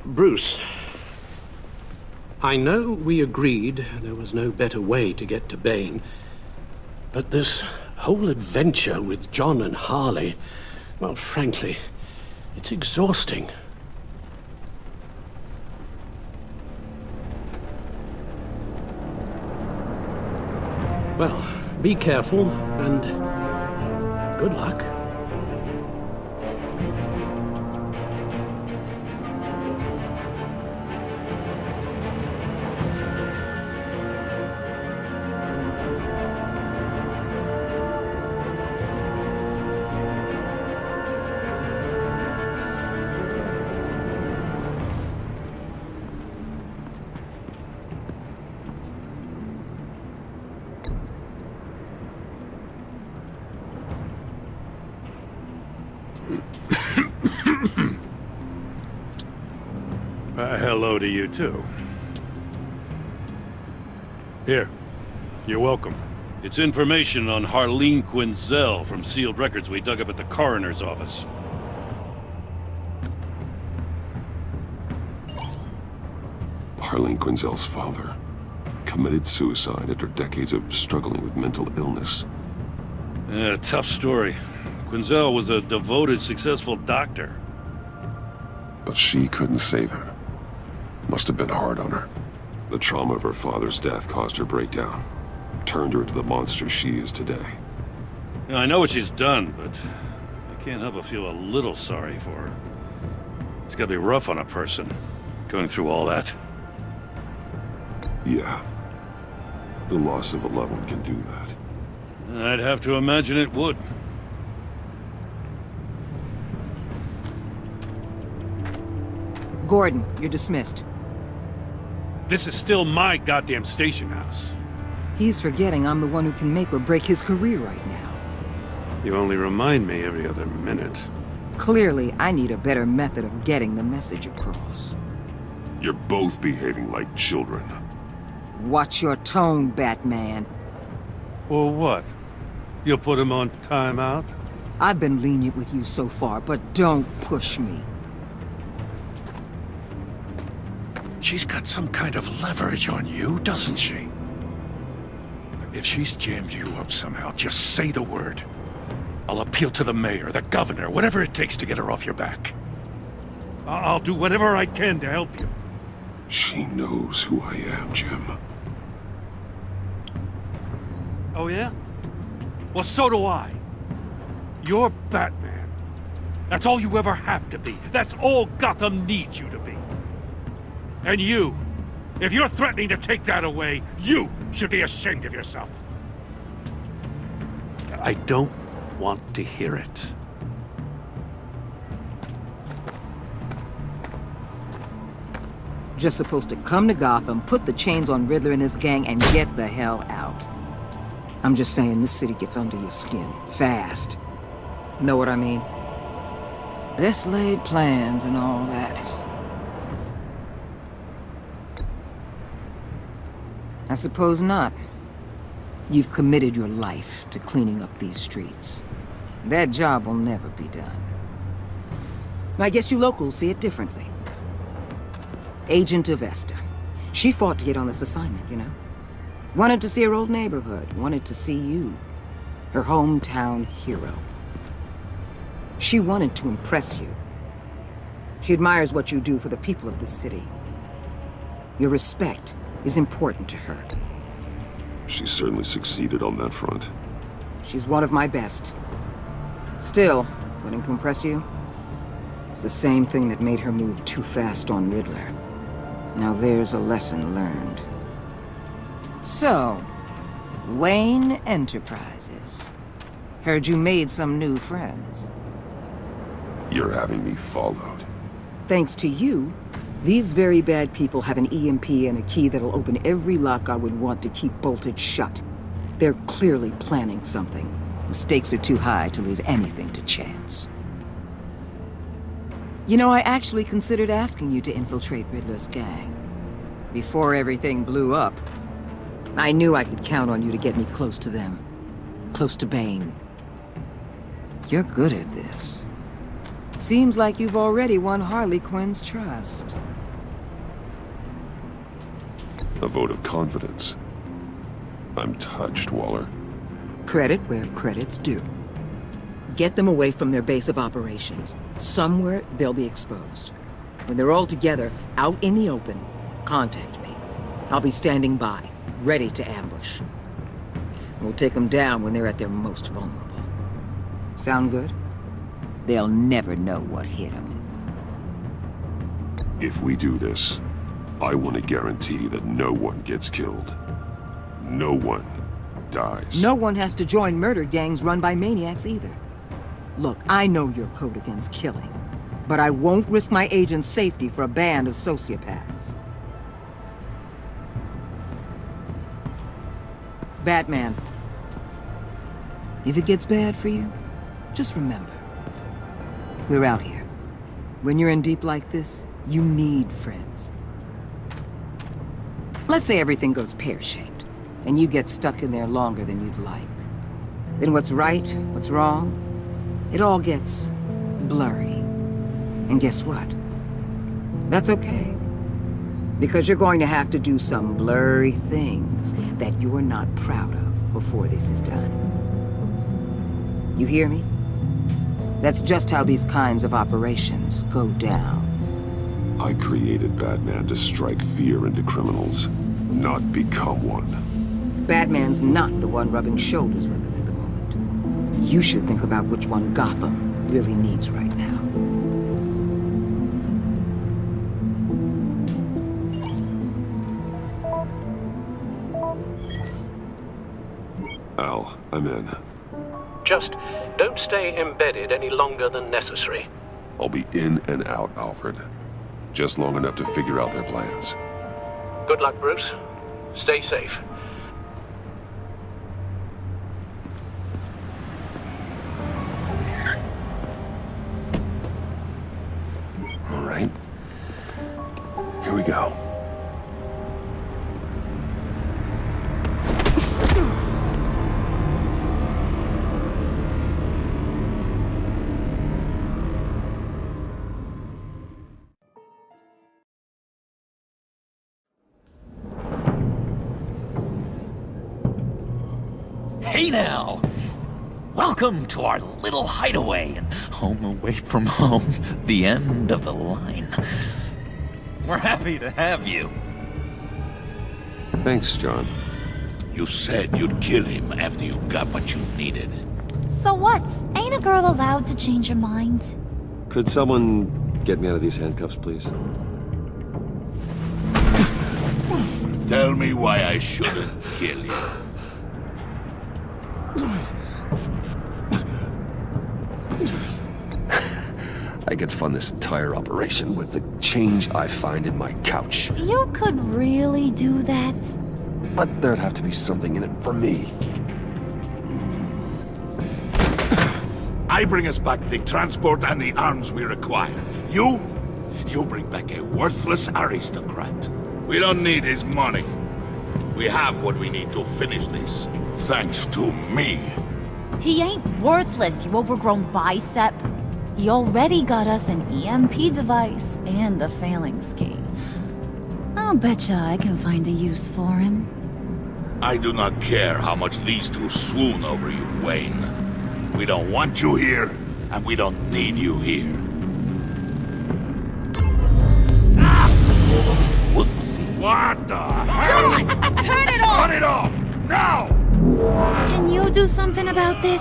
Bruce, I know we agreed there was no better way to get to Bane, but this whole adventure with John and Harley, well, frankly, it's exhausting. Well, be careful and good luck. Hello to you, too. Here. You're welcome. It's information on Harleen Quinzel from sealed records we dug up at the coroner's office. Harleen Quinzel's father committed suicide after decades of struggling with mental illness. Yeah, tough story. Quinzel was a devoted, successful doctor. But she couldn't save him. Must have been hard on her. The trauma of her father's death caused her breakdown. Turned her into the monster she is today. Yeah, I know what she's done, but I can't help but feel a little sorry for her. It's gotta be rough on a person, going through all that. Yeah. The loss of a loved one can do that. I'd have to imagine it would. Gordon, you're dismissed. This is still my goddamn station house. He's forgetting I'm the one who can make or break his career right now. You only remind me every other minute. Clearly, I need a better method of getting the message across. You're both behaving like children. Watch your tone, Batman. Well, what? You'll put him on timeout? I've been lenient with you so far, but don't push me. She's got some kind of leverage on you, doesn't she? If she's jammed you up somehow, just say the word. I'll appeal to the mayor, the governor, whatever it takes to get her off your back. I'll do whatever I can to help you. She knows who I am, Jim. Oh, yeah? Well, so do I. You're Batman. That's all you ever have to be. That's all Gotham needs you to be. And you, if you're threatening to take that away, you should be ashamed of yourself. I don't want to hear it. Just supposed to come to Gotham, put the chains on Riddler and his gang, and get the hell out. I'm just saying, this city gets under your skin. Fast. Know what I mean? Best laid plans and all that. I suppose not. You've committed your life to cleaning up these streets. That job will never be done. I guess you locals see it differently. Agent Avesta. She fought to get on this assignment, you know? Wanted to see her old neighborhood, wanted to see you. Her hometown hero. She wanted to impress you. She admires what you do for the people of the city. Your respect is important to her. She certainly succeeded on that front. She's one of my best. Still, wanting to impress you? It's the same thing that made her move too fast on Riddler. Now there's a lesson learned. So, Wayne Enterprises. Heard you made some new friends. You're having me followed. Thanks to you, these very bad people have an EMP and a key that'll open every lock I would want to keep bolted shut. They're clearly planning something. The stakes are too high to leave anything to chance. You know, I actually considered asking you to infiltrate Riddler's gang. Before everything blew up, I knew I could count on you to get me close to them. Close to Bane. You're good at this. Seems like you've already won Harley Quinn's trust. A vote of confidence. I'm touched, Waller. Credit where credit's due. Get them away from their base of operations. Somewhere they'll be exposed. When they're all together, out in the open, contact me. I'll be standing by, ready to ambush. We'll take them down when they're at their most vulnerable. Sound good? They'll never know what hit them. If we do this, I want to guarantee that no one gets killed. No one dies. No one has to join murder gangs run by maniacs either. Look, I know your code against killing, but I won't risk my agent's safety for a band of sociopaths. Batman, if it gets bad for you, just remember, we're out here. When you're in deep like this, you need friends. Let's say everything goes pear-shaped, and you get stuck in there longer than you'd like. Then what's right, what's wrong, it all gets blurry. And guess what? That's okay. Because you're going to have to do some blurry things that you're not proud of before this is done. You hear me? That's just how these kinds of operations go down. I created Batman to strike fear into criminals, not become one. Batman's not the one rubbing shoulders with them at the moment. You should think about which one Gotham really needs right now. Al, I'm in. Just don't stay embedded any longer than necessary. I'll be in and out, Alfred. Just long enough to figure out their plans. Good luck, Bruce. Stay safe. All right. Here we go. Hey now! Welcome to our little hideaway and home away from home, the end of the line. We're happy to have you. Thanks, John. You said you'd kill him after you got what you needed. So what? Ain't a girl allowed to change her mind? Could someone get me out of these handcuffs, please? Tell me why I shouldn't kill you. I could fund this entire operation with the change I find in my couch. You could really do that? But there'd have to be something in it for me. I bring us back the transport and the arms we require. You bring back a worthless aristocrat. We don't need his money. We have what we need to finish this, thanks to me. He ain't worthless, you overgrown bicep. He already got us an EMP device and the phalanx key. I'll betcha I can find a use for him. I do not care how much these two swoon over you, Wayne. We don't want you here, and we don't need you here. Whoopsie. What the hell? Turn it off! Turn it off! Now! Can you do something about this?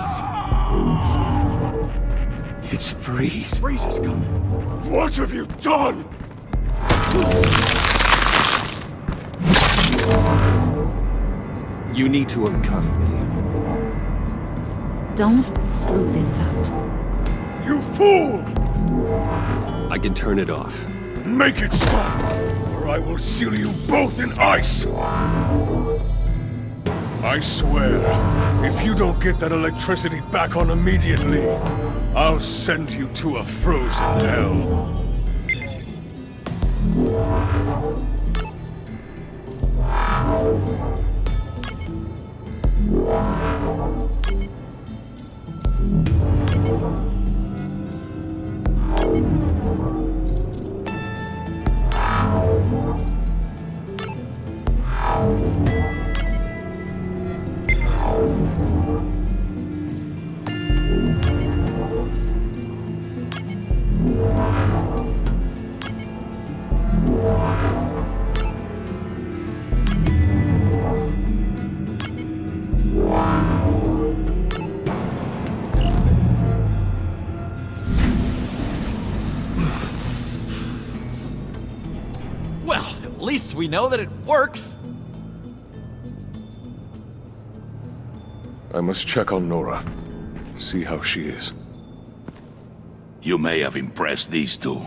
It's Freeze. Freeze is coming. What have you done? You need to uncuff me. Don't screw this up. You fool! I can turn it off. Make it stop, or I will seal you both in ice! I swear, if you don't get that electricity back on immediately, I'll send you to a frozen hell. Well, at least we know that it works. I must check on Nora. See how she is. You may have impressed these two,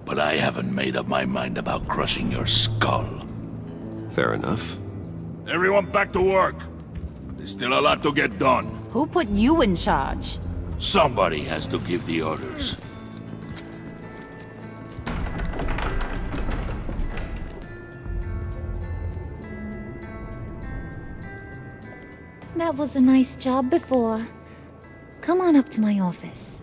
but I haven't made up my mind about crushing your skull. Fair enough. Everyone back to work. There's still a lot to get done. Who put you in charge? Somebody has to give the orders. That was a nice job before. Come on up to my office.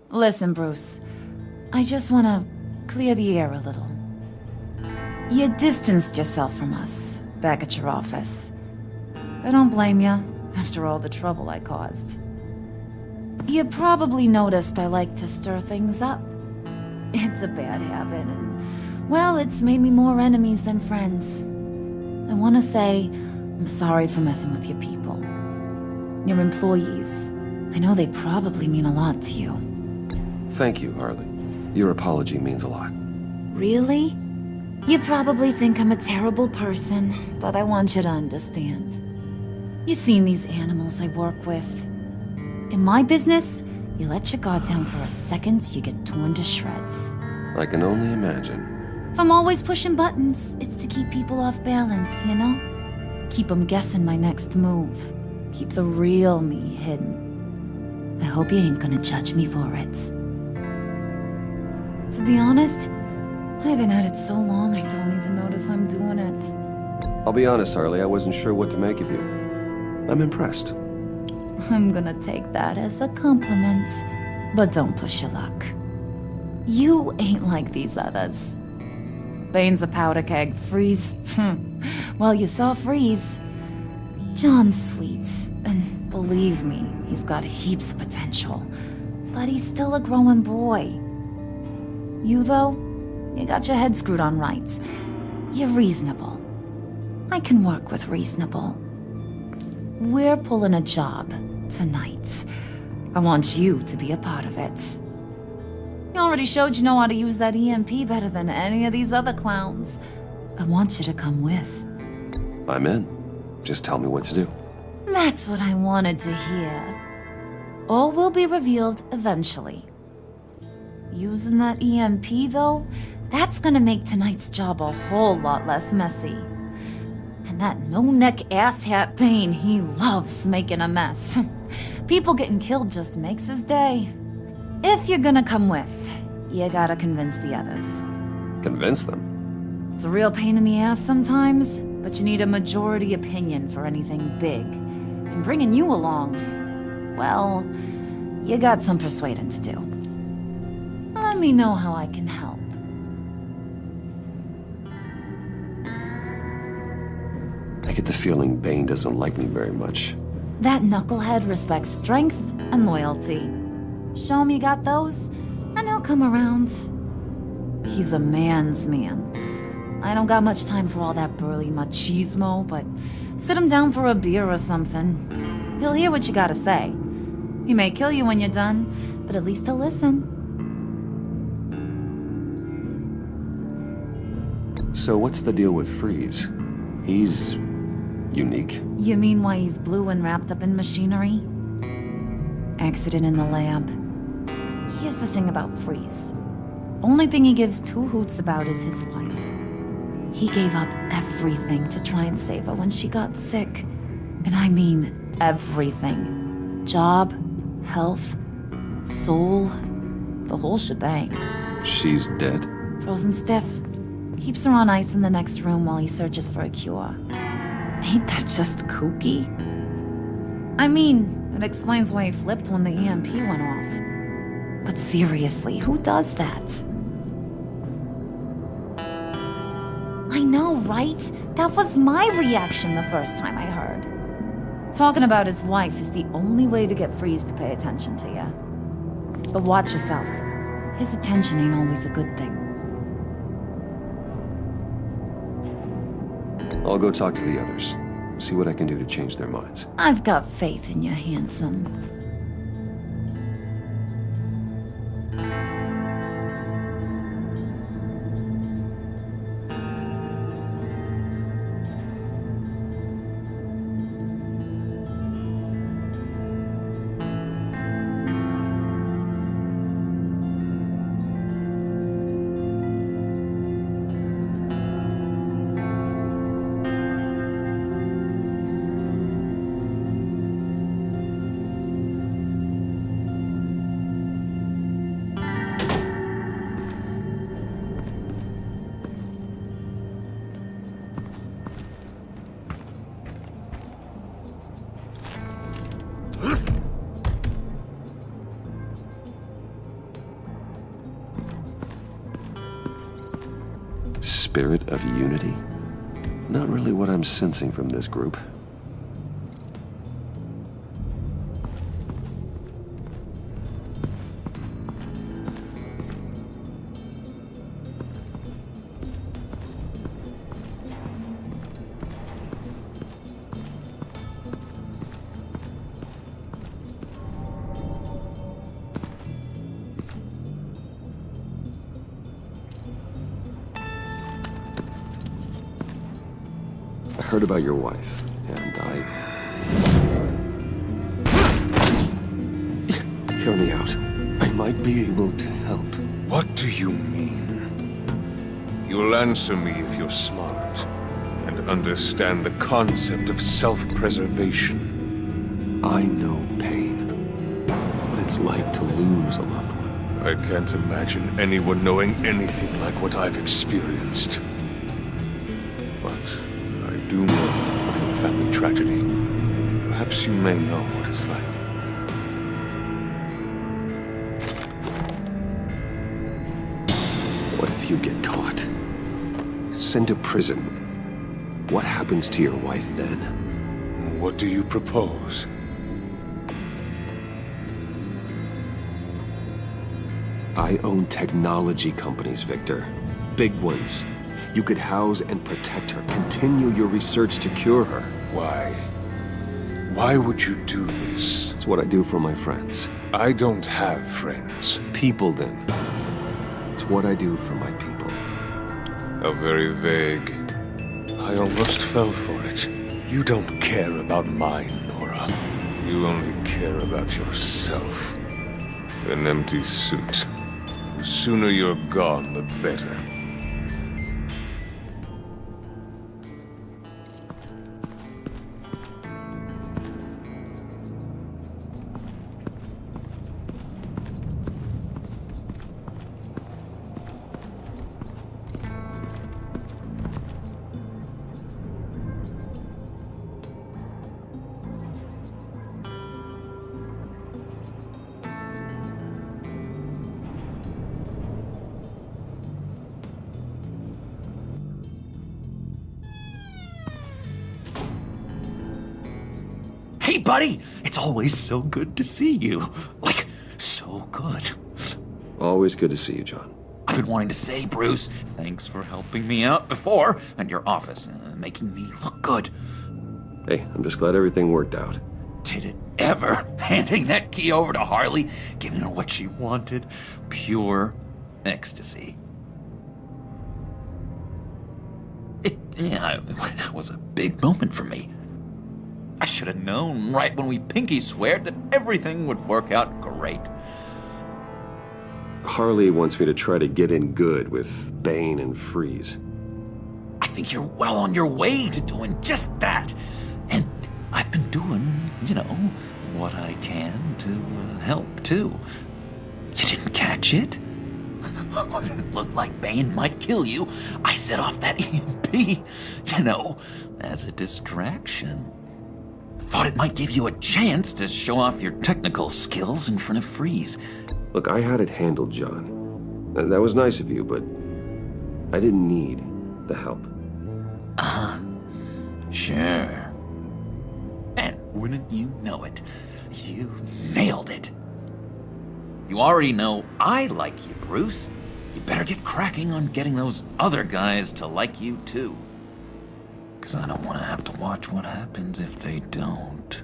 Listen, Bruce. I just want to clear the air a little. You distanced yourself from us back at your office. I don't blame you, after all the trouble I caused. You probably noticed I like to stir things up. It's a bad habit, and, well, it's made me more enemies than friends. I want to say I'm sorry for messing with your people. Your employees. I know they probably mean a lot to you. Thank you, Harley. Your apology means a lot. Really? You probably think I'm a terrible person, but I want you to understand. You've seen these animals I work with. In my business, you let your guard down for a second, you get torn to shreds. I can only imagine. If I'm always pushing buttons, it's to keep people off balance, you know? Keep them guessing my next move. Keep the real me hidden. I hope you ain't gonna judge me for it. To be honest, I've been at it so long I don't even notice I'm doing it. I'll be honest, Harley, I wasn't sure what to make of you. I'm impressed. I'm gonna take that as a compliment, but don't push your luck. You ain't like these others. Bane's a powder keg, Freeze. Well, you saw Freeze. John's sweet, and believe me, he's got heaps of potential. But he's still a growing boy. You, though, you got your head screwed on right. You're reasonable. I can work with reasonable. We're pulling a job tonight. I want you to be a part of it. You already showed you know how to use that EMP better than any of these other clowns. I want you to come with. I'm in. Just tell me what to do. That's what I wanted to hear. All will be revealed eventually. Using that EMP, though, that's gonna make tonight's job a whole lot less messy. And that no-neck asshat Bane, he loves making a mess. People getting killed just makes his day. If you're gonna come with, You gotta convince the others. Convince them? It's a real pain in the ass sometimes, but you need a majority opinion for anything big. And bringing you along, well, you got some persuading to do. Let me know how I can help. I get the feeling Bane doesn't like me very much. That knucklehead respects strength and loyalty. Show him you got those, and he'll come around. He's a man's man. I don't got much time for all that burly machismo, but sit him down for a beer or something. He'll hear what you gotta say. He may kill you when you're done, but at least he'll listen. So what's the deal with Freeze? He's unique. You mean why he's blue and wrapped up in machinery? Accident in the lab. Here's the thing about Freeze. Only thing he gives two hoots about is his wife. He gave up everything to try and save her when she got sick. And I mean everything. Job, health, soul, the whole shebang. She's dead? Frozen stiff. Keeps her on ice in the next room while he searches for a cure. Ain't that just kooky? I mean, it explains why he flipped when the EMP went off. But seriously, who does that? I know, right? That was my reaction the first time I heard. Talking about his wife is the only way to get Freeze to pay attention to you. But watch yourself. His attention ain't always a good thing. I'll go talk to the others. See what I can do to change their minds. I've got faith in you, handsome. Spirit of unity? Not really what I'm sensing from this group. I heard about your wife, and Hear me out. I might be able to help. What do you mean? You'll answer me if you're smart and understand the concept of self-preservation. I know pain. What it's like to lose a loved one. I can't imagine anyone knowing anything like what I've experienced. But I do know of your family tragedy. Perhaps you may know what it's like. What if you get caught? Sent to prison? What happens to your wife then? What do you propose? I own technology companies, Victor. Big ones. You could house and protect her. Continue your research to cure her. Why? Why would you do this? It's what I do for my friends. I don't have friends. People, then. It's what I do for my people. How very vague. I almost fell for it. You don't care about mine, Nora. You only care about yourself. An empty suit. The sooner you're gone, the better. buddy. It's always so good to see you. Like, so good. Always good to see you, John. I've been wanting to say, Bruce, thanks for helping me out before at your office, making me look good. Hey, I'm just glad everything worked out. Did it ever? Handing that key over to Harley, giving her what she wanted. Pure ecstasy. It was a big moment for me. I should have known right when we pinky sweared that everything would work out great. Harley wants me to try to get in good with Bane and Freeze. I think you're well on your way to doing just that. And I've been doing, what I can to help, too. You didn't catch it? When it looked like Bane might kill you, I set off that EMP, as a distraction. Thought it might give you a chance to show off your technical skills in front of Freeze. Look, I had it handled, John. That was nice of you, but I didn't need the help. Sure. And wouldn't you know it, you nailed it. You already know I like you, Bruce. You better get cracking on getting those other guys to like you, too. 'Cause I don't want to have to watch what happens if they don't.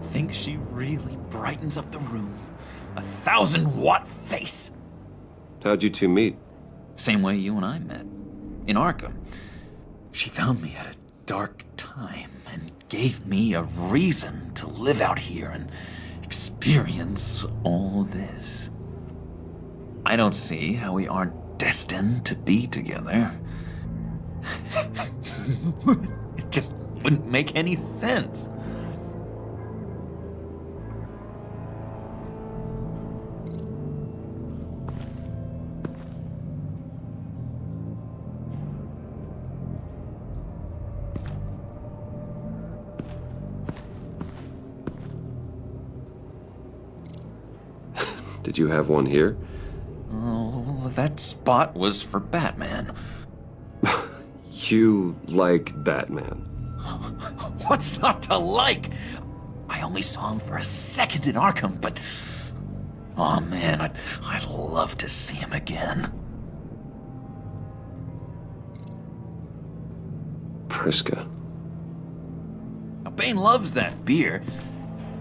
Think she really brightens up the room. 1,000-watt face. How'd you two meet? Same way you and I met. In Arkham. She found me at a dark time and gave me a reason to live out here and experience all this. I don't see how we aren't destined to be together. It just wouldn't make any sense. Did you have one here? Oh, that spot was for Batman. You like Batman? What's not to like? I only saw him for a second in Arkham, but... oh man, I'd love to see him again. Priska. Now, Bane loves that beer.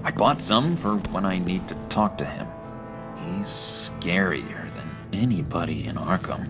I bought some for when I need to talk to him. He's scarier than anybody in Arkham.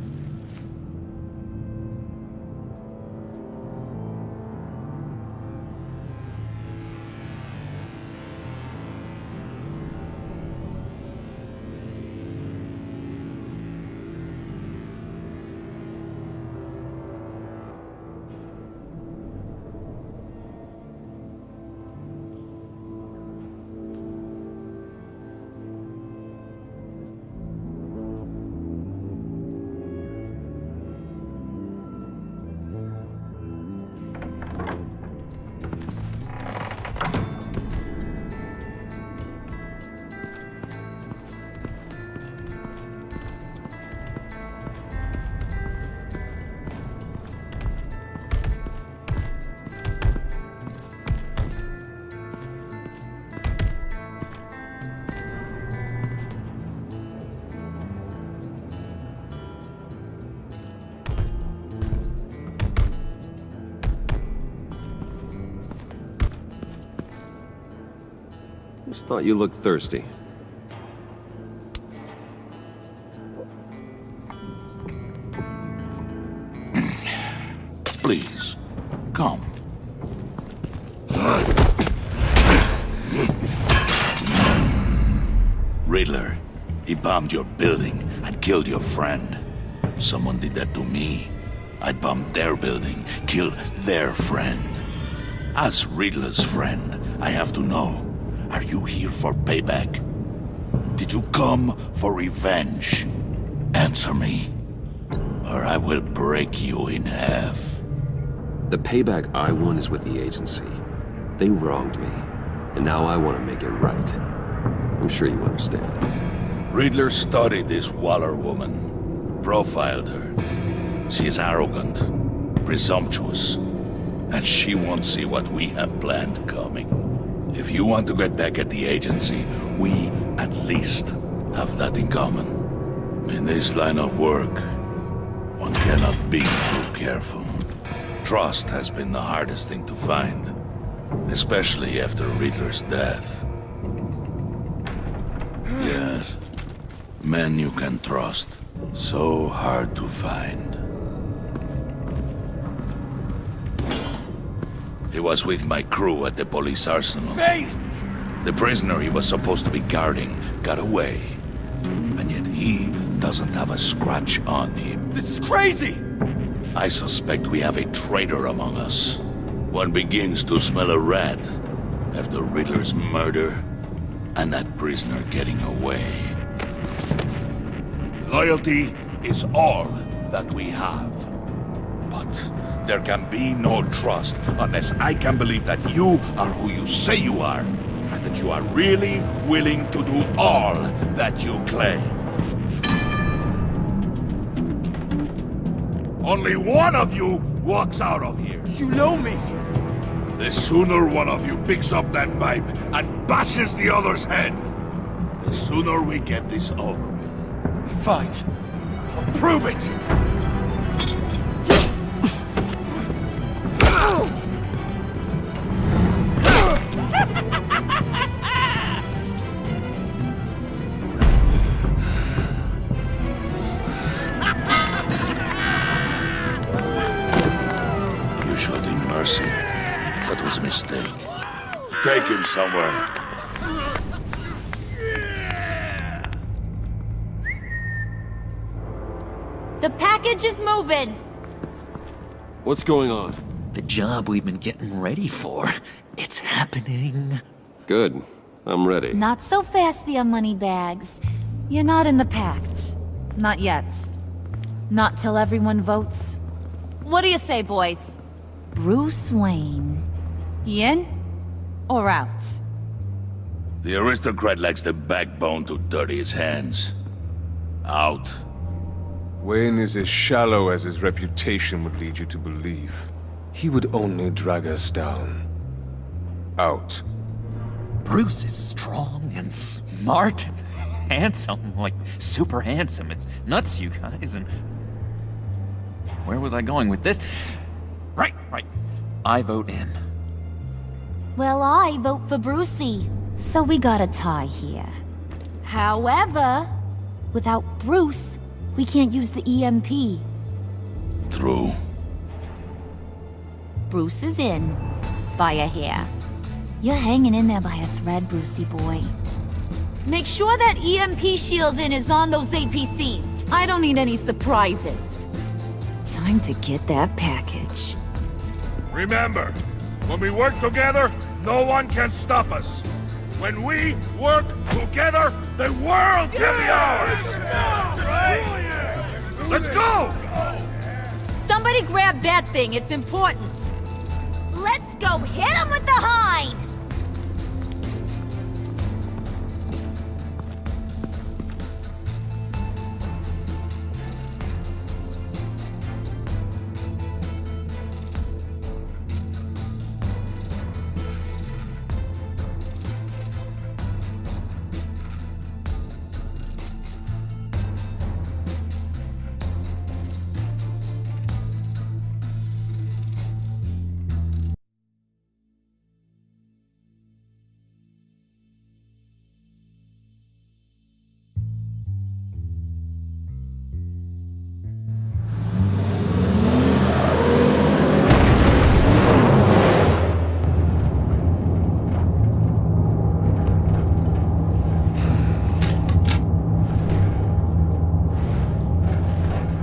Just thought you looked thirsty. Please, come. Riddler, he bombed your building and killed your friend. Someone did that to me. I'd bomb their building, kill their friend. As Riddler's friend, I have to know, are you here for payback? Did you come for revenge? Answer me, or I will break you in half. The payback I want is with the agency. They wronged me, and now I want to make it right. I'm sure you understand. Riddler studied this Waller woman, profiled her. She is arrogant, presumptuous, and she won't see what we have planned coming. If you want to get back at the agency, we at least have that in common. In this line of work, one cannot be too careful. Trust has been the hardest thing to find, especially after Riddler's death. Yes, men you can trust. So hard to find. He was with my crew at the police arsenal. Bane! The prisoner he was supposed to be guarding got away. And yet he doesn't have a scratch on him. This is crazy! I suspect we have a traitor among us. One begins to smell a rat after Riddler's murder and that prisoner getting away. Loyalty is all that we have. But there can be no trust unless I can believe that you are who you say you are, and that you are really willing to do all that you claim. Only one of you walks out of here. You know me! The sooner one of you picks up that pipe and bashes the other's head, the sooner we get this over with. Fine. I'll prove it! You showed him mercy. That was a mistake. Take him somewhere. The package is moving! What's going on? The job we've been getting ready for. It's happening. Good. I'm ready. Not so fast, the Moneybags. You're not in the Pact. Not yet. Not till everyone votes. What do you say, boys? Bruce Wayne. In or out? The aristocrat lacks the backbone to dirty his hands. Out. Wayne is as shallow as his reputation would lead you to believe. He would only drag us down. Out. Bruce is strong and smart and handsome, like super handsome. It's nuts, you guys, and... Where was I going with this? Right. I vote in. Well, I vote for Brucey, so we got a tie here. However, without Bruce, we can't use the EMP. True. Bruce is in, by a hair. You're hanging in there by a thread, Brucey boy. Make sure that EMP shielding is on those APCs. I don't need any surprises. Time to get that package. Remember, when we work together, no one can stop us. When we work together, the world can be ours! Let's go! Somebody grab that thing, it's important. Let's go hit him with the hind!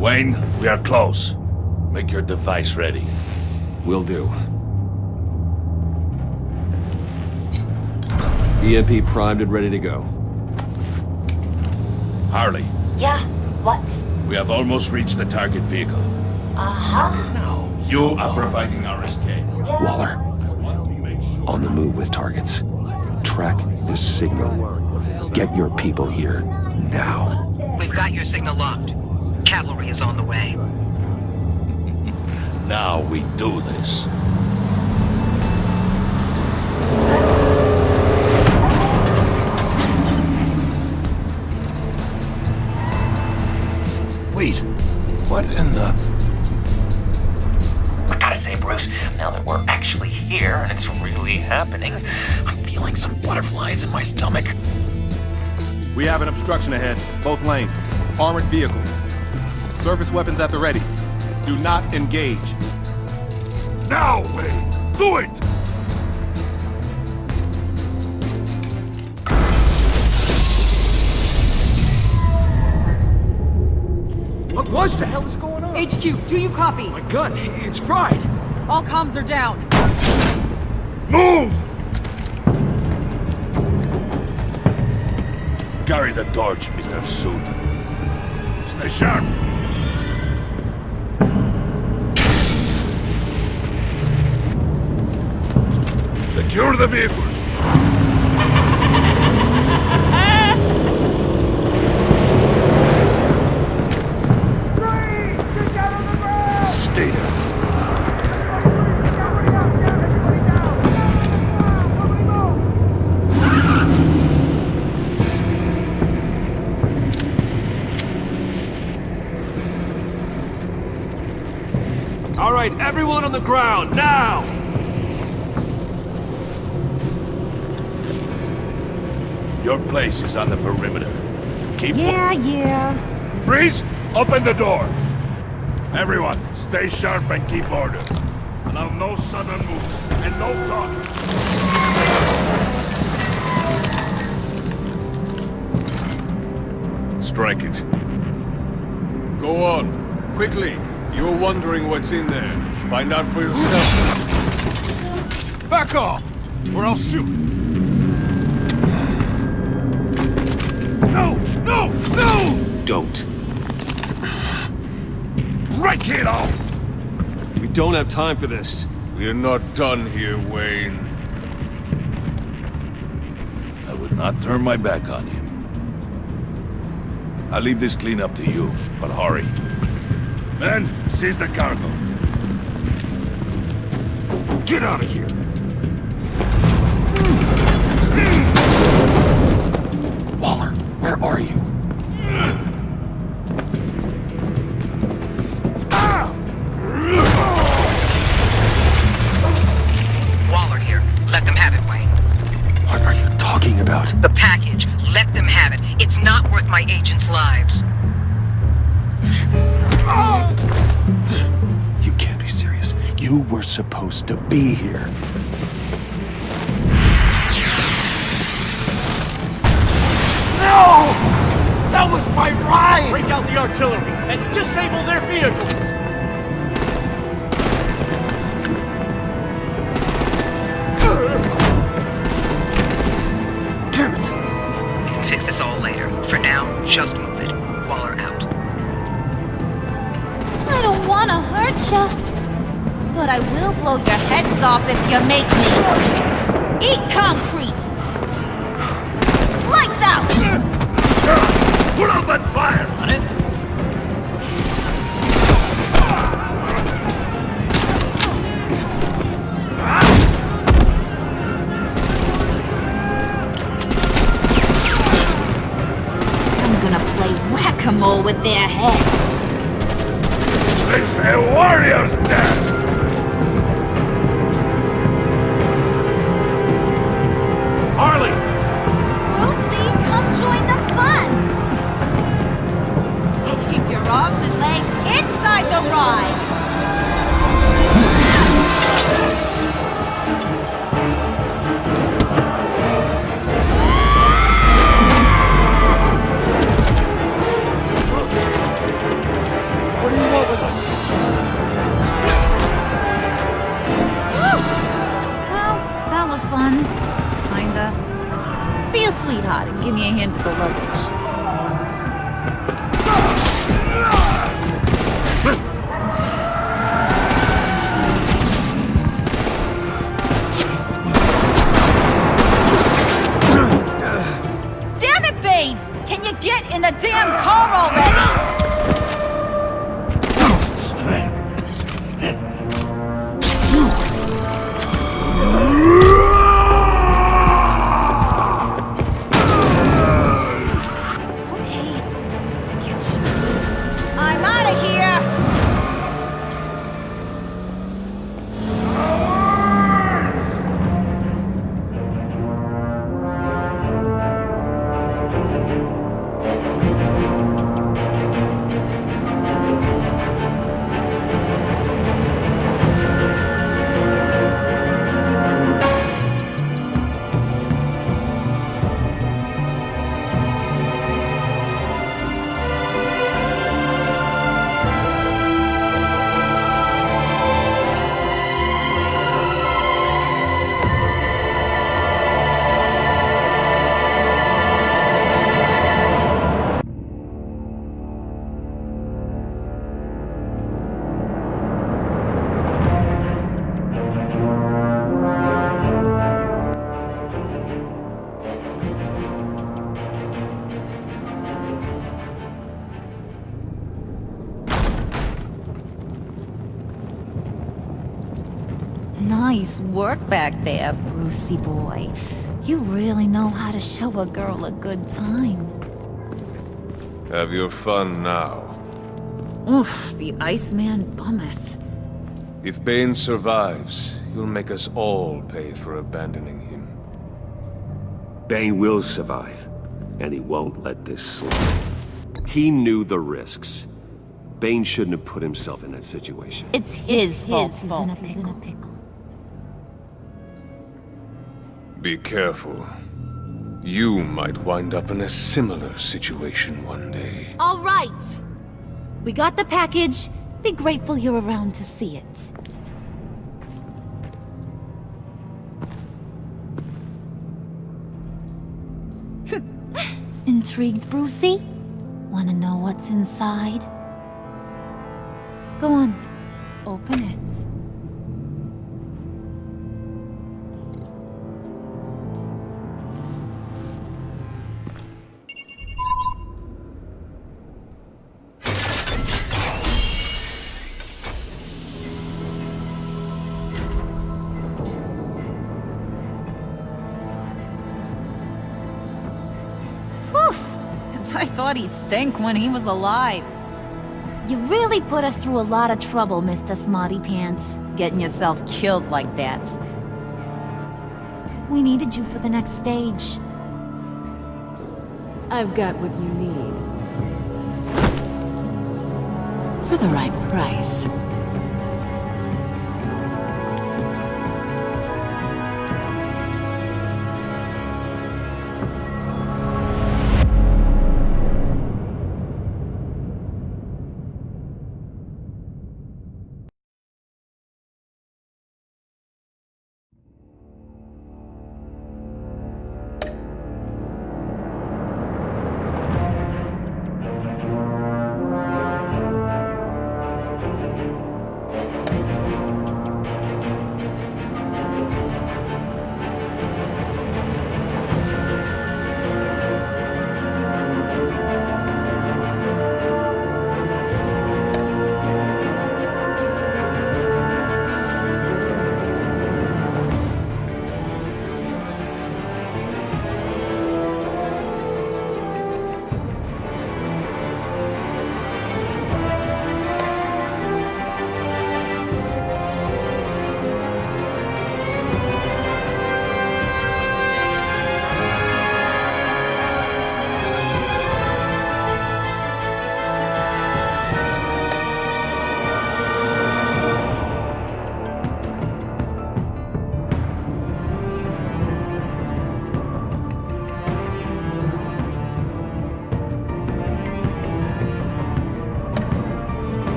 Wayne, we are close. Make your device ready. Will do. EMP primed and ready to go. Harley. Yeah, what? We have almost reached the target vehicle. Uh-huh. You are providing our escape. Waller. On the move with targets. track the signal. Get your people here, now. We've got your signal locked. Cavalry is on the way. Now we do this. Wait, what in the... I gotta say, Bruce, now that we're actually here and it's really happening, I'm feeling some butterflies in my stomach. We have an obstruction ahead, both lanes. Armored vehicles. Service weapons at the ready. Do not engage. Now, Wayne! Do it! What was that? What the hell is going on? HQ, do you copy? My gun, it's fried. All comms are down. Move! Carry the torch, Mr. Suit. Stay sharp. Secure the vehicle. Stay down. All right, everyone on the ground, now! Your place is on the perimeter. You keep... Yeah. Freeze! Open the door! Everyone, stay sharp and keep order. Allow no sudden moves, and no talking. Strike it. Go on, quickly. You're wondering what's in there. Find out for yourself. Back off, or I'll shoot! No! No! No! Don't. Break it off! We don't have time for this. We're not done here, Wayne. I would not turn my back on you. I'll leave this clean up to you, but hurry. Men, seize the cargo. Get out of here! Waller, where are you? Waller here. Let them have it, Wayne. What are you talking about? The package. Let them have it. It's not worth my agents' lives. You can't be serious. You were supposed to be here. No! That was my ride! Break out the artillery and disable their vehicles! Damn it! We can fix this all later. For now, just move it. Waller out. I don't want to hurt ya, but I will blow your heads off if you make me. Eat concrete! Lights out! Put out that fire! On it? I'm gonna play whack-a-mole with their heads. It's a warrior's death! Harley! Lucy, come join the fun! Keep your arms and legs inside the ride! What do you want with us? Well, that was fun. Kinda. Be a sweetheart and give me a hand with the luggage. Nice work back there, Brucey boy. You really know how to show a girl a good time. Have your fun now. Oof, the Iceman bummeth. If Bane survives, you'll make us all pay for abandoning him. Bane will survive, and he won't let this slip. He knew the risks. Bane shouldn't have put himself in that situation. It's his fault he's in a pickle. Be careful. You might wind up in a similar situation one day. All right. We got the package. Be grateful you're around to see it. Intrigued, Brucey? Want to know what's inside? Go on. Open it. I thought he stank when he was alive. You really put us through a lot of trouble, Mr. Smarty Pants, getting yourself killed like that. We needed you for the next stage. I've got what you need. For the right price.